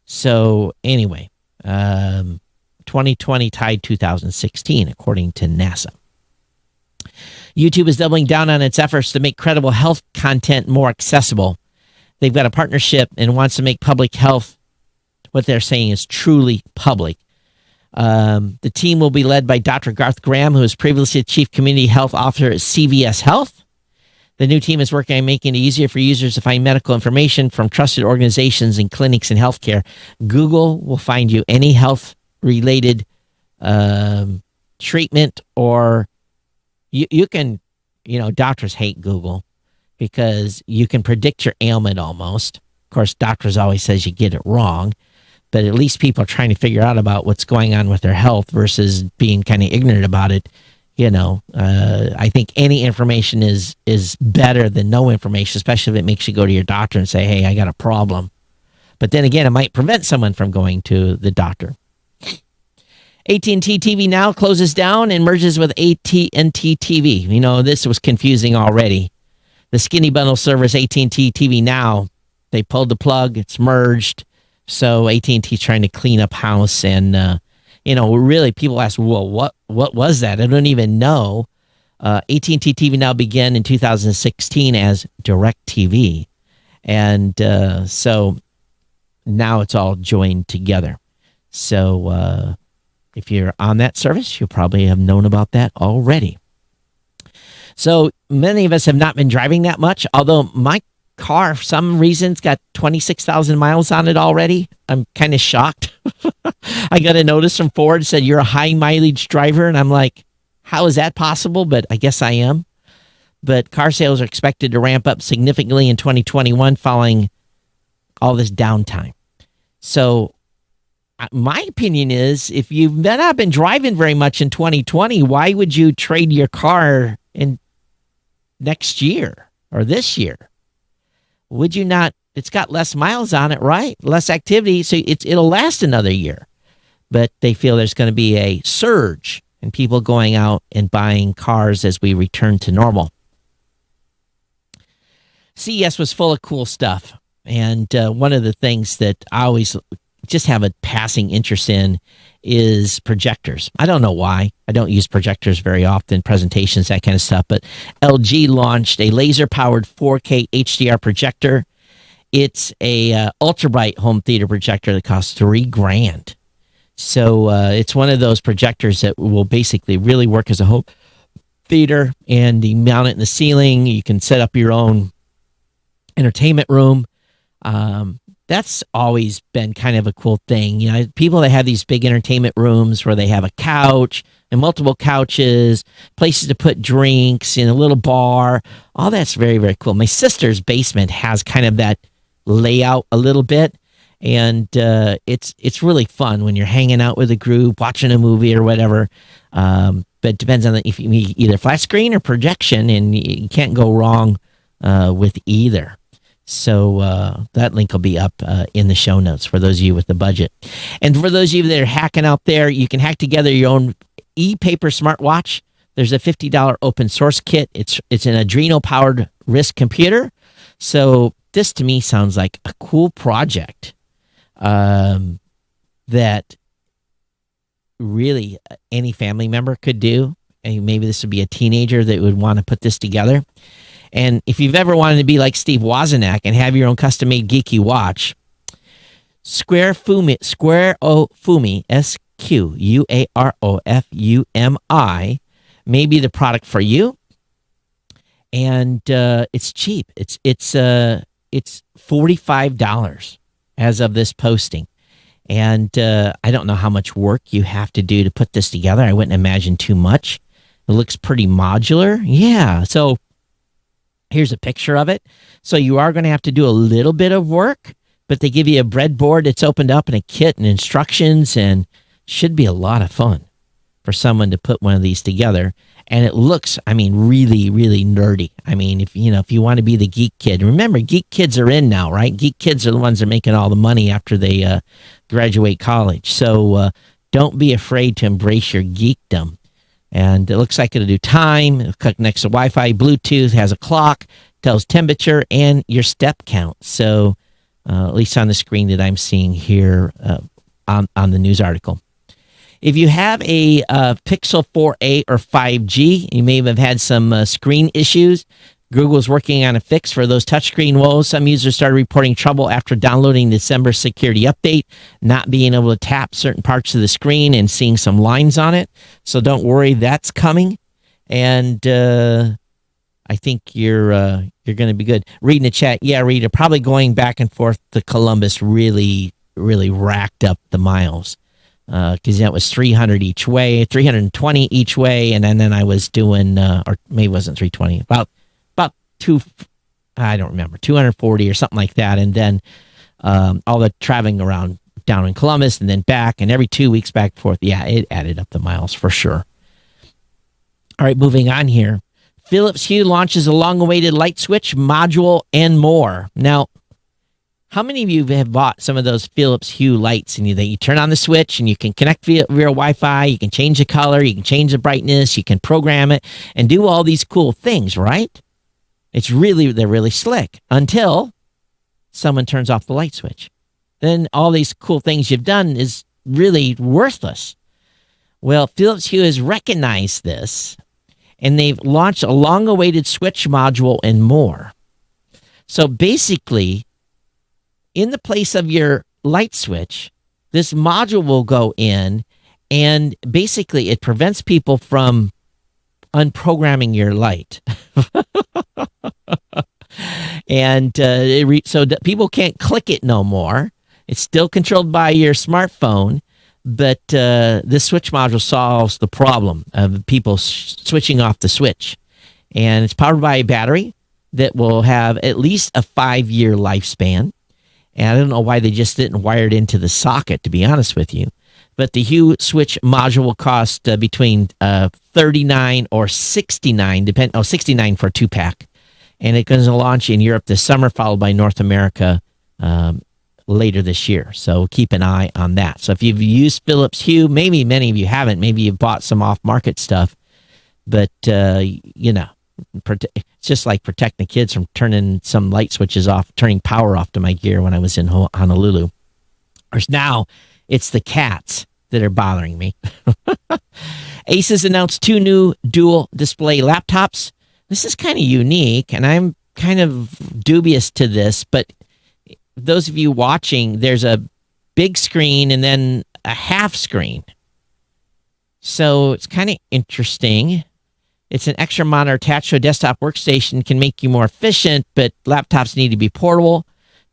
So anyway, 2020 tied 2016, according to NASA. YouTube is doubling down on its efforts to make credible health content more accessible. They've got a partnership and wants to make public health, what they're saying is truly public. The team will be led by Dr. Garth Graham, who was previously Chief Community Health Officer at CVS Health. The new team is working on making it easier for users to find medical information from trusted organizations and clinics in healthcare. Google will find you any health-related treatment, or you can, doctors hate Google because you can predict your ailment almost. Of course, doctors always says you get it wrong. But at least people are trying to figure out about what's going on with their health versus being kind of ignorant about it. I think any information is better than no information, especially if it makes you go to your doctor and say, hey, I got a problem. But then again, it might prevent someone from going to the doctor. AT&T TV Now closes down and merges with AT&T TV. This was confusing already. The skinny bundle service AT&T TV Now, they pulled the plug, it's merged. So AT&T's trying to clean up house, and really people ask, well, what was that? I don't even know. AT&T TV Now began in 2016 as DirecTV, and so now it's all joined together. So if you're on that service, you probably have known about that already. So many of us have not been driving that much, although my car, for some reason, it's got 26,000 miles on it already. I'm kind of shocked. I got a notice from Ford that said you're a high mileage driver, and I'm like, how is that possible? But I guess I am. But car sales are expected to ramp up significantly in 2021 following all this downtime. So my opinion is, if you've not been driving very much in 2020, why would you trade your car in next year or this year? Would you not? It's got less miles on it, right? Less activity, so it'll last another year. But they feel there's going to be a surge and people going out and buying cars as we return to normal. CES was full of cool stuff. And one of the things that I always just have a passing interest in is projectors. I don't know why. I don't use projectors very often, presentations, that kind of stuff. But LG launched a laser-powered 4K HDR projector. It's a ultra bright home theater projector that costs $3,000. So it's one of those projectors that will basically really work as a home theater, and you mount it in the ceiling. You can set up your own entertainment room. That's always been kind of a cool thing. You know, people that have these big entertainment rooms where they have a couch and multiple couches, places to put drinks in a little bar, all that's very, very cool. My sister's basement has kind of that layout a little bit, and it's really fun when you're hanging out with a group, watching a movie or whatever. But it depends on if you need either flat screen or projection, and you can't go wrong with either. So that link will be up in the show notes for those of you with the budget. And for those of you that are hacking out there, you can hack together your own e-paper smartwatch. There's a $50 open source kit. It's an Adreno-powered RISC computer. So this to me sounds like a cool project that really any family member could do. And maybe this would be a teenager that would want to put this together. And if you've ever wanted to be like Steve Wozniak and have your own custom-made geeky watch, Square Fumi, SQUAROFUMI, may be the product for you. And it's cheap. It's $45 as of this posting. And I don't know how much work you have to do to put this together. I wouldn't imagine too much. It looks pretty modular. Yeah, so here's a picture of it. So you are going to have to do a little bit of work, but they give you a breadboard that's opened up and a kit and instructions, and should be a lot of fun for someone to put one of these together. And it looks, I mean, really, really nerdy. I mean, if you want to be the geek kid, remember, geek kids are in now, right? Geek kids are the ones that are making all the money after they graduate college. So don't be afraid to embrace your geekdom. And it looks like it'll do time. It'll click next to Wi-Fi, Bluetooth, has a clock, tells temperature and your step count. So at least on the screen that I'm seeing here on the news article. If you have a Pixel 4a or 5G, you may have had some screen issues. Google's working on a fix for those touchscreen woes. Some users started reporting trouble after downloading the December security update, not being able to tap certain parts of the screen and seeing some lines on it. So don't worry, that's coming. And I think you're going to be good. Reading the chat, yeah, Rita, probably going back and forth to Columbus really, really racked up the miles. Because that was 300 each way, 320 each way, and then I was doing, or maybe it wasn't 320, about I don't remember, 240 or something like that. And then all the traveling around down in Columbus and then back, and every 2 weeks back and forth. Yeah, it added up the miles for sure. All right, moving on here. Philips Hue launches a long-awaited light switch module and more. Now, how many of you have bought some of those Philips Hue lights and you turn on the switch and you can connect via Wi-Fi, you can change the color, you can change the brightness, you can program it and do all these cool things, right? They're really slick until someone turns off the light switch. Then all these cool things you've done is really worthless. Well, Philips Hue has recognized this, and they've launched a long-awaited switch module and more. So basically, in the place of your light switch, this module will go in, and basically it prevents people from unprogramming your light. And so that people can't click it no more. It's still controlled by your smartphone, but this switch module solves the problem of people switching off the switch. And it's powered by a battery that will have at least a 5-year lifespan. And I don't know why they just didn't wire it into the socket, to be honest with you. But the Hue switch module will cost between $39 or $69, $69 for a 2-pack. And it's going to launch in Europe this summer, followed by North America later this year. So keep an eye on that. So if you've used Philips Hue, maybe many of you haven't. Maybe you've bought some off-market stuff, but it's just like protecting the kids from turning some light switches off, turning power off to my gear when I was in Honolulu. Whereas now it's the cats that are bothering me. Asus announced 2 new dual display laptops. This is kind of unique, and I'm kind of dubious to this, but those of you watching, there's a big screen and then a half screen. So it's kind of interesting. It's an extra monitor attached to a desktop workstation, can make you more efficient, but laptops need to be portable.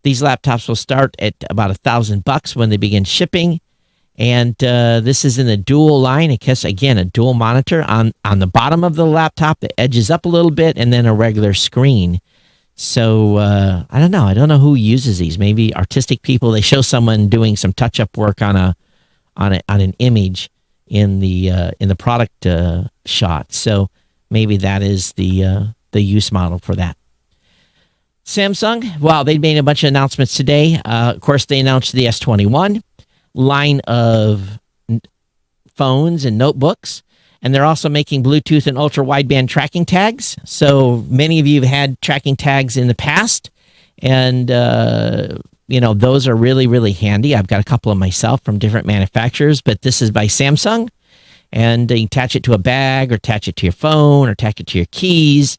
These laptops will start at about $1,000 when they begin shipping. And this is in the dual line. I guess, again, a dual monitor on the bottom of the laptop that edges up a little bit, and then a regular screen. So I don't know. I don't know who uses these. Maybe artistic people. They show someone doing some touch-up work on an image in the product shot. So maybe that is the use model for that. Samsung, wow, they made a bunch of announcements today. Of course, they announced the S21 line of phones and notebooks. And they're also making Bluetooth and ultra-wideband tracking tags. So many of you have had tracking tags in the past. And, those are really, really handy. I've got a couple of myself from different manufacturers, but this is by Samsung. And you attach it to a bag or attach it to your phone or attach it to your keys.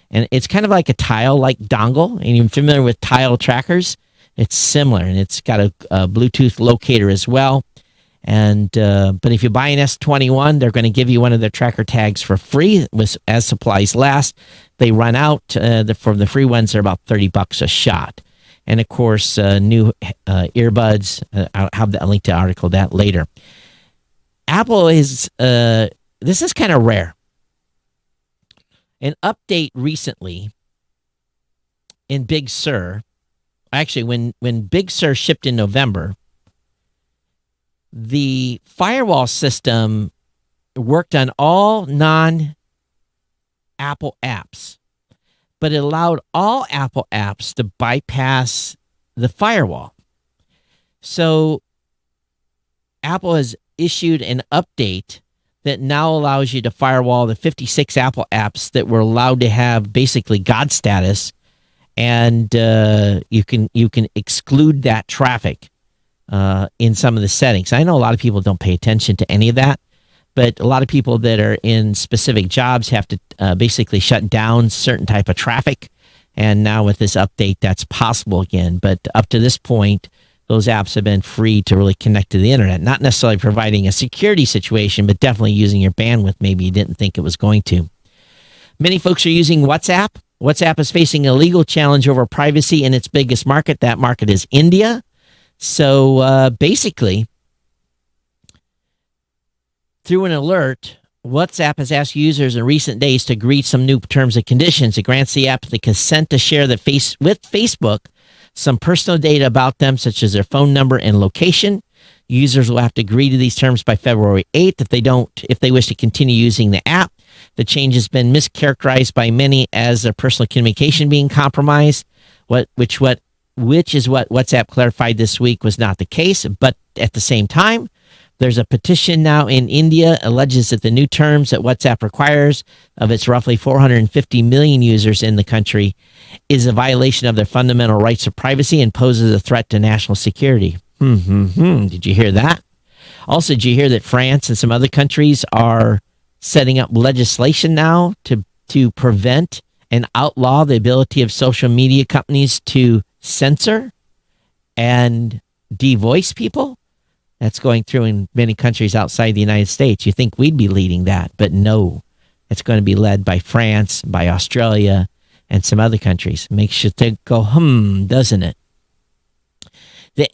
And it's kind of like a Tile-like dongle. And you're familiar with Tile trackers? It's similar, and it's got a Bluetooth locator as well. And but if you buy an S21, they're going to give you one of their tracker tags for free as supplies last. They run out. For the free ones, they're about $30 a shot. And of course, new earbuds. I'll have the link to the article that later. Apple is this is kind of rare. An update recently in Big Sur. Actually, when Big Sur shipped in November, the firewall system worked on all non-Apple apps, but it allowed all Apple apps to bypass the firewall. So Apple has issued an update that now allows you to firewall the 56 Apple apps that were allowed to have basically God status, and you can exclude that traffic in some of the settings. I know a lot of people don't pay attention to any of that, but a lot of people that are in specific jobs have to basically shut down certain type of traffic. And now with this update, that's possible again. But up to this point, those apps have been free to really connect to the internet, not necessarily providing a security situation, but definitely using your bandwidth maybe you didn't think it was going to. Many folks are using WhatsApp. WhatsApp is facing a legal challenge over privacy in its biggest market. That market is India. So basically, through an alert, WhatsApp has asked users in recent days to agree to some new terms and conditions. It grants the app the consent to share with Facebook some personal data about them, such as their phone number and location. Users will have to agree to these terms by February 8th. If they wish to continue using the app. The change has been mischaracterized by many as their personal communication being compromised, which is what WhatsApp clarified this week was not the case. But at the same time, there's a petition now in India alleges that the new terms that WhatsApp requires of its roughly 450 million users in the country is a violation of their fundamental rights of privacy and poses a threat to national security. Did you hear that? Also, did you hear that France and some other countries are setting up legislation now to prevent and outlaw the ability of social media companies to censor and devoice people? That's going through in many countries outside the United States. You think we'd be leading that, but no. It's going to be led by France, by Australia, and some other countries. Makes you think, go, doesn't it? The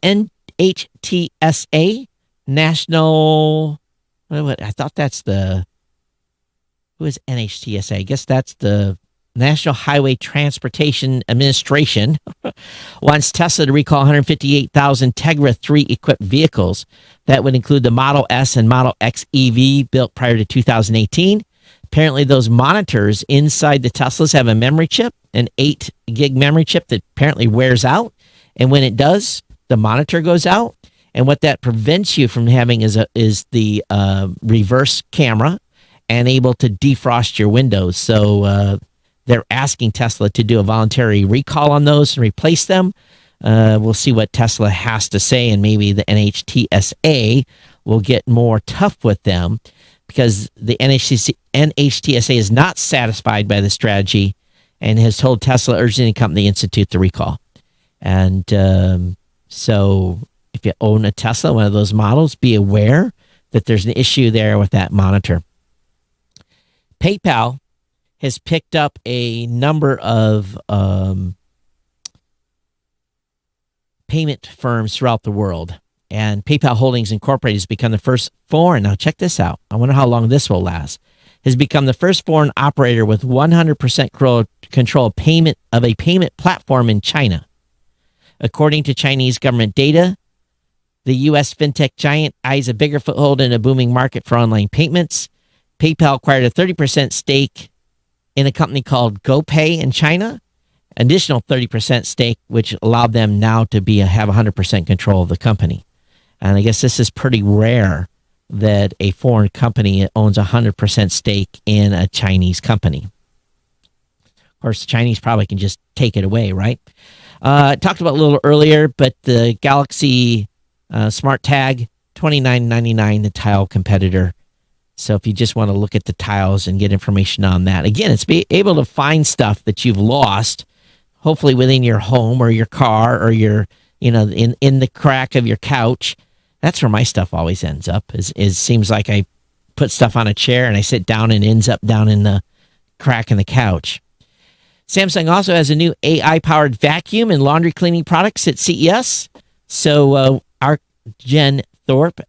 NHTSA, National... I thought that's the... Who is NHTSA? I guess that's the National Highway Transportation Administration wants Tesla to recall 158,000 Tegra 3 equipped vehicles. That would include the Model S and Model X EV built prior to 2018. Apparently, those monitors inside the Teslas have a memory chip, an 8 gig memory chip that apparently wears out. And when it does, the monitor goes out. And what that prevents you from having is the reverse camera and able to defrost your windows. So they're asking Tesla to do a voluntary recall on those and replace them. We'll see what Tesla has to say, and maybe the NHTSA will get more tough with them, because the NHTSA is not satisfied by the strategy and has told Tesla urging the company to institute the recall. And so if you own a Tesla, one of those models, be aware that there's an issue there with that monitor. PayPal has picked up a number of payment firms throughout the world. And PayPal Holdings Incorporated has become the first foreign, now check this out, I wonder how long this will last, has become the first foreign operator with 100% control of a payment platform in China. According to Chinese government data, the U.S. fintech giant eyes a bigger foothold in a booming market for online payments. PayPal acquired a 30% stake in a company called GoPay in China, additional 30% stake, which allowed them now to have 100% control of the company. And I guess this is pretty rare that a foreign company owns 100% stake in a Chinese company. Of course, the Chinese probably can just take it away, right? I talked about it a little earlier, but the Galaxy Smart Tag, $29.99, the Tile competitor. So if you just want to look at the tiles and get information on that, again, it's be able to find stuff that you've lost, hopefully within your home or your car or your, in the crack of your couch. That's where my stuff always ends up. Is seems like I put stuff on a chair and I sit down and it ends up down in the crack in the couch. Samsung also has a new AI-powered vacuum and laundry cleaning products at CES. So our Jen Thorpe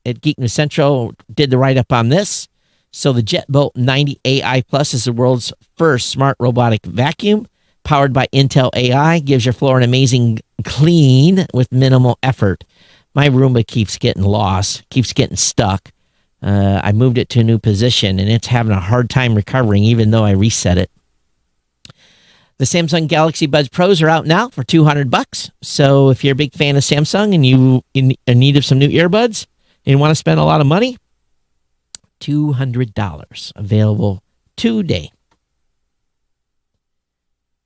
at Geek News Central did the write-up on this. So the JetBolt 90 AI Plus is the world's first smart robotic vacuum powered by Intel AI. Gives your floor an amazing clean with minimal effort. My Roomba keeps getting lost, keeps getting stuck. I moved it to a new position, and it's having a hard time recovering, even though I reset it. The Samsung Galaxy Buds Pros are out now for $200. So if you're a big fan of Samsung and you in need of some new earbuds and want to spend a lot of money, $200 available today.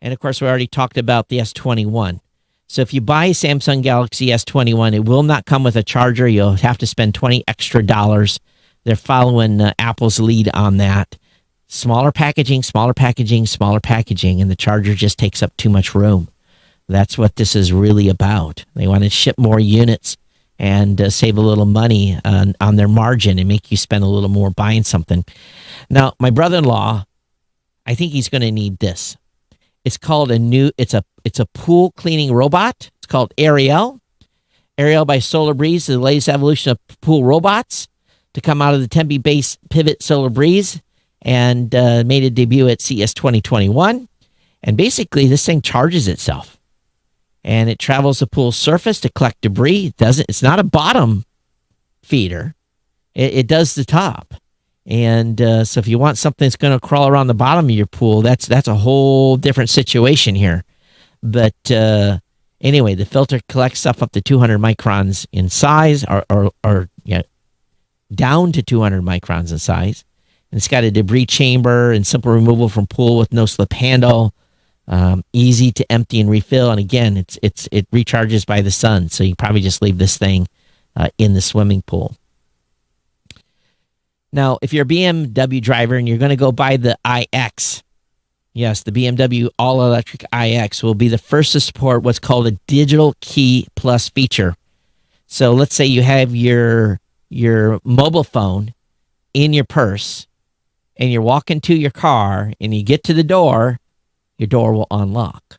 And of course, we already talked about the S21. So if you buy a Samsung Galaxy S21, it will not come with a charger. You'll have to spend $20 extra. They're following Apple's lead on that. Smaller packaging, smaller packaging, smaller packaging, and the charger just takes up too much room. That's what this is really about. They want to ship more units and save a little money on their margin and make you spend a little more buying something. Now, my brother-in-law, I think he's going to need this. It's called it's a pool cleaning robot. It's called Ariel. Ariel by Solar Breeze is the latest evolution of pool robots to come out of the Tempe-based Pivot Solar Breeze, and made a debut at CES 2021. And basically, this thing charges itself, and it travels the pool surface to collect debris. It's not a bottom feeder. It does the top. And so if you want something that's going to crawl around the bottom of your pool, that's a whole different situation here. But anyway, the filter collects stuff up to 200 microns in size, or down to 200 microns in size. And it's got a debris chamber and simple removal from pool with no slip handle. Easy to empty and refill. And again, it recharges by the sun. So you probably just leave this thing in the swimming pool. Now, if you're a BMW driver and you're going to go buy the iX, yes, the BMW all-electric iX will be the first to support what's called a Digital Key Plus feature. So let's say you have your mobile phone in your purse and you're walking to your car and you get to the door, your door will unlock.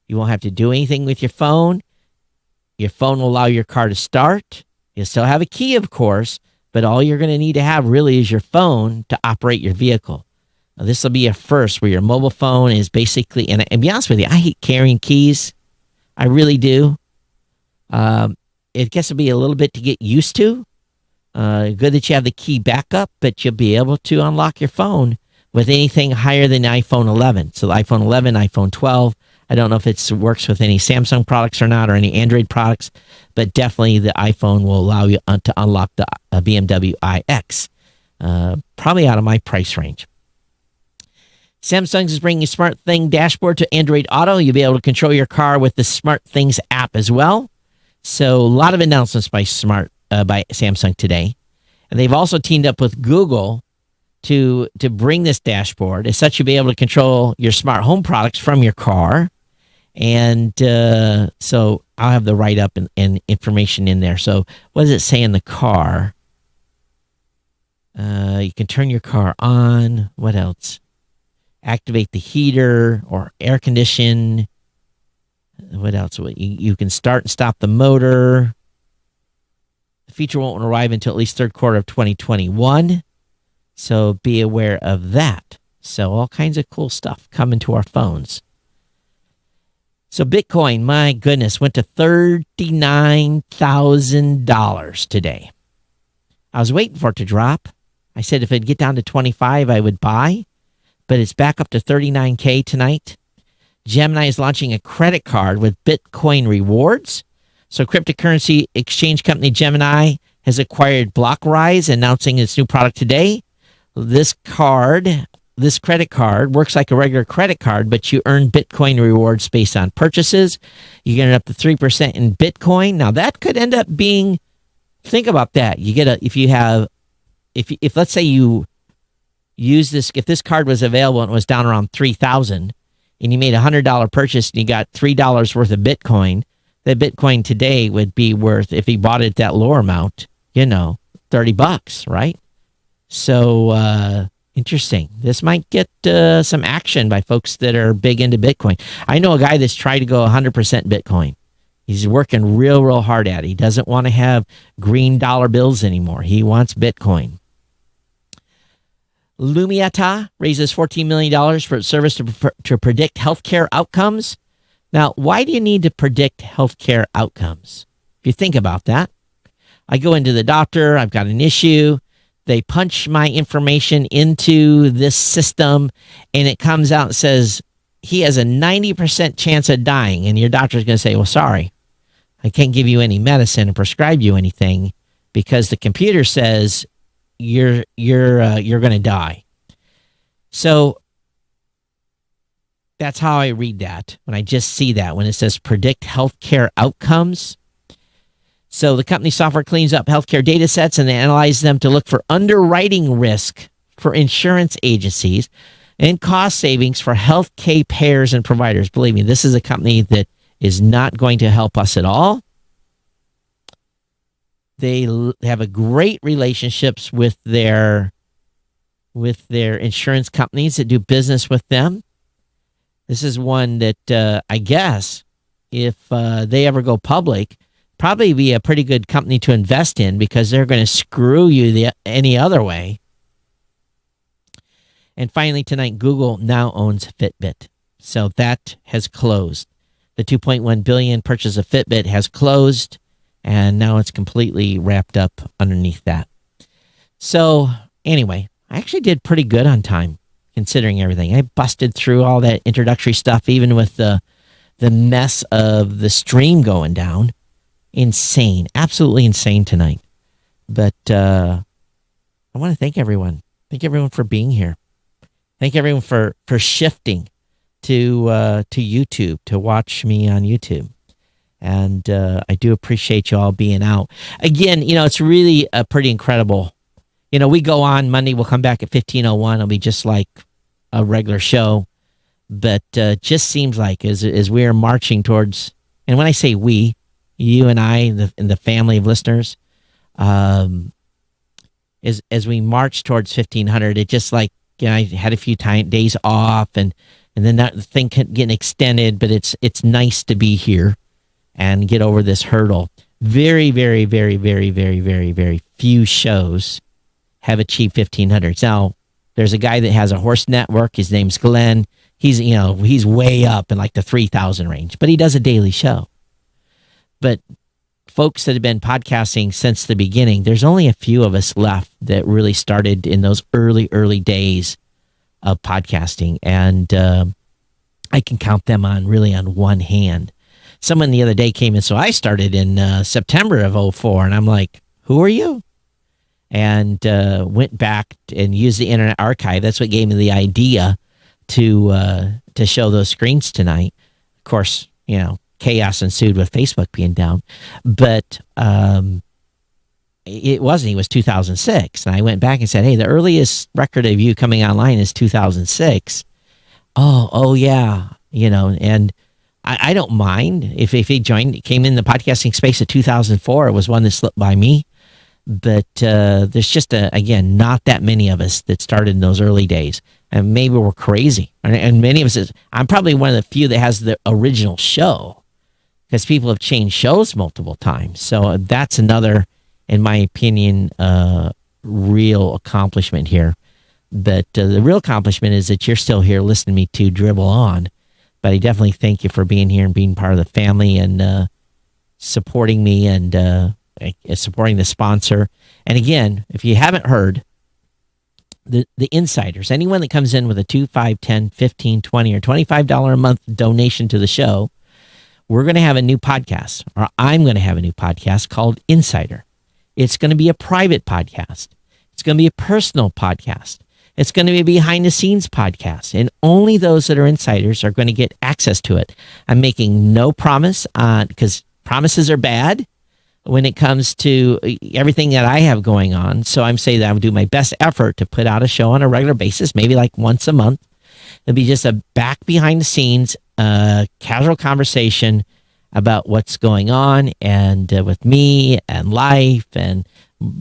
You won't have to do anything with your phone. Your phone will allow your car to start. You'll still have a key, of course, but all you're going to need to have really is your phone to operate your vehicle. Now, this will be a first where your mobile phone is basically, and be honest with you, I hate carrying keys. I really do. It gets to be a little bit to get used to. Good that you have the key backup, but you'll be able to unlock your phone with anything higher than iPhone 11. So the iPhone 11, iPhone 12, I don't know if it works with any Samsung products or not, or any Android products, but definitely the iPhone will allow you to unlock the BMW iX, probably out of my price range. Samsung is bringing SmartThing dashboard to Android Auto. You'll be able to control your car with the SmartThings app as well. So a lot of announcements by Samsung today. And they've also teamed up with Google to bring this dashboard. As such, you'll be able to control your smart home products from your car. And so I'll have the write-up and information in there. So what does it say in the car? You can turn your car on. What else? Activate the heater or air condition. What else? You can start and stop the motor. The feature won't arrive until at least third quarter of 2021. So be aware of that. So all kinds of cool stuff coming to our phones. So Bitcoin, my goodness, went to $39,000 today. I was waiting for it to drop. I said if it'd get down to 25, I would buy. But it's back up to 39K tonight. Gemini is launching a credit card with Bitcoin rewards. So cryptocurrency exchange company Gemini has acquired Blockrise, announcing its new product today. This credit card works like a regular credit card, but you earn Bitcoin rewards based on purchases. You get up to 3% in Bitcoin. Now that could end up being, think about that. You get if let's say you use this, if this card was available and it was down around 3,000 and you made a $100 purchase and you got $3 worth of Bitcoin, that Bitcoin today would be worth, if he bought it at that lower amount, $30, right? So, interesting. This might get some action by folks that are big into Bitcoin. I know a guy that's tried to go 100% Bitcoin. He's working real hard at it. He doesn't want to have green dollar bills anymore. He wants Bitcoin. Lumiata raises $14 million for its service to predict healthcare outcomes. Now, why do you need to predict healthcare outcomes? If you think about that, I go into the doctor, I've got an issue, they punch my information into this system, and it comes out and says, he has a 90% chance of dying, and your doctor's going to say, well, sorry, I can't give you any medicine and prescribe you anything because the computer says you're going to die. So that's how I read that when I just see that, when it says predict healthcare outcomes. So the company software cleans up healthcare data sets and they analyze them to look for underwriting risk for insurance agencies and cost savings for healthcare payers and providers. Believe me, this is a company that is not going to help us at all. They have a great relationships with their insurance companies that do business with them. This is one that I guess if they ever go public, probably be a pretty good company to invest in because they're going to screw you any other way. And finally tonight, Google now owns Fitbit. So that has closed. The $2.1 billion purchase of Fitbit has closed, and now it's completely wrapped up underneath that. So anyway, I actually did pretty good on time considering everything. I busted through all that introductory stuff, even with the mess of the stream going down. Insane, absolutely insane tonight. But I want to thank everyone. Thank everyone for being here. Thank everyone for shifting to YouTube, to watch me on YouTube. And I do appreciate you all being out. Again, it's really pretty incredible. We go on Monday. We'll come back at 15:01. It'll be just like a regular show. But just seems like as we are marching towards, and when I say we, you and I and the family of listeners, as we march towards 1500, it just like, I had a few days off and then that thing getting extended, but it's nice to be here and get over this hurdle. Very, very, very, very, very, very, very few shows have achieved 1500s. Now, there's a guy that has a horse network. His name's Glenn. He's way up in like the 3,000 range, but he does a daily show. But folks that have been podcasting since the beginning, there's only a few of us left that really started in those early days of podcasting. And I can count them on one hand. Someone the other day came in, so I started in September of '04, and I'm like, who are you? And went back and used the Internet Archive. That's what gave me the idea to show those screens tonight. Of course, chaos ensued with Facebook being down, but it wasn't. It was 2006, and I went back and said, "Hey, the earliest record of you coming online is 2006." Oh yeah, and I don't mind if he came in the podcasting space at 2004. It was one that slipped by me, but there's just again not that many of us that started in those early days, and maybe we're crazy, and many of us. I'm probably one of the few that has the original show, because people have changed shows multiple times. So that's another, in my opinion, real accomplishment here. But the real accomplishment is that you're still here listening to me to dribble on. But I definitely thank you for being here and being part of the family and supporting me and supporting the sponsor. And again, if you haven't heard, the insiders, anyone that comes in with a $2, $5, $10, $15, $20, or $25 a month donation to the show, we're going to have a new podcast, or I'm going to have a new podcast called Insider. It's going to be a private podcast. It's going to be a personal podcast. It's going to be a behind-the-scenes podcast, and only those that are insiders are going to get access to it. I'm making no promise because promises are bad when it comes to everything that I have going on. So I'm saying that I would do my best effort to put out a show on a regular basis, maybe like once a month. It'll be just a back behind-the-scenes casual conversation about what's going on and with me and life, and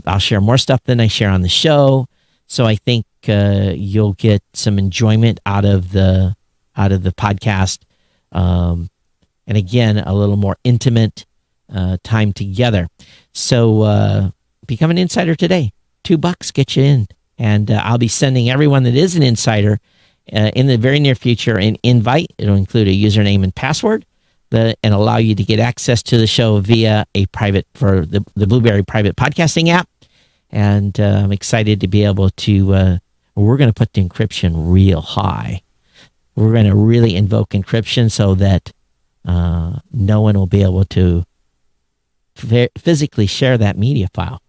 I'll share more stuff than I share on the show. So I think you'll get some enjoyment out of the podcast, and again, a little more intimate time together. So become an insider today. $2 get you in, and I'll be sending everyone that is an insider in the very near future an invite. It'll include a username and password and allow you to get access to the show via the Blueberry private podcasting app. And I'm excited to be able to, we're going to put the encryption real high. We're going to really invoke encryption so that no one will be able to physically share that media file.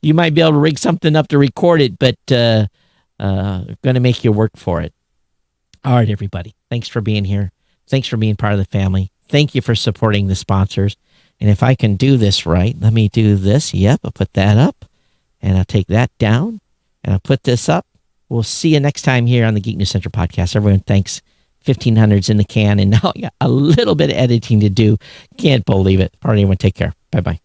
You might be able to rig something up to record it, but going to make you work for it. All right, everybody. Thanks for being here. Thanks for being part of the family. Thank you for supporting the sponsors. And if I can do this right, let me do this. Yep, I'll put that up, and I'll take that down, and I'll put this up. We'll see you next time here on the Geek News Central podcast. Everyone, thanks. 1500's in the can, and now I got a little bit of editing to do. Can't believe it. All right, everyone, take care. Bye-bye.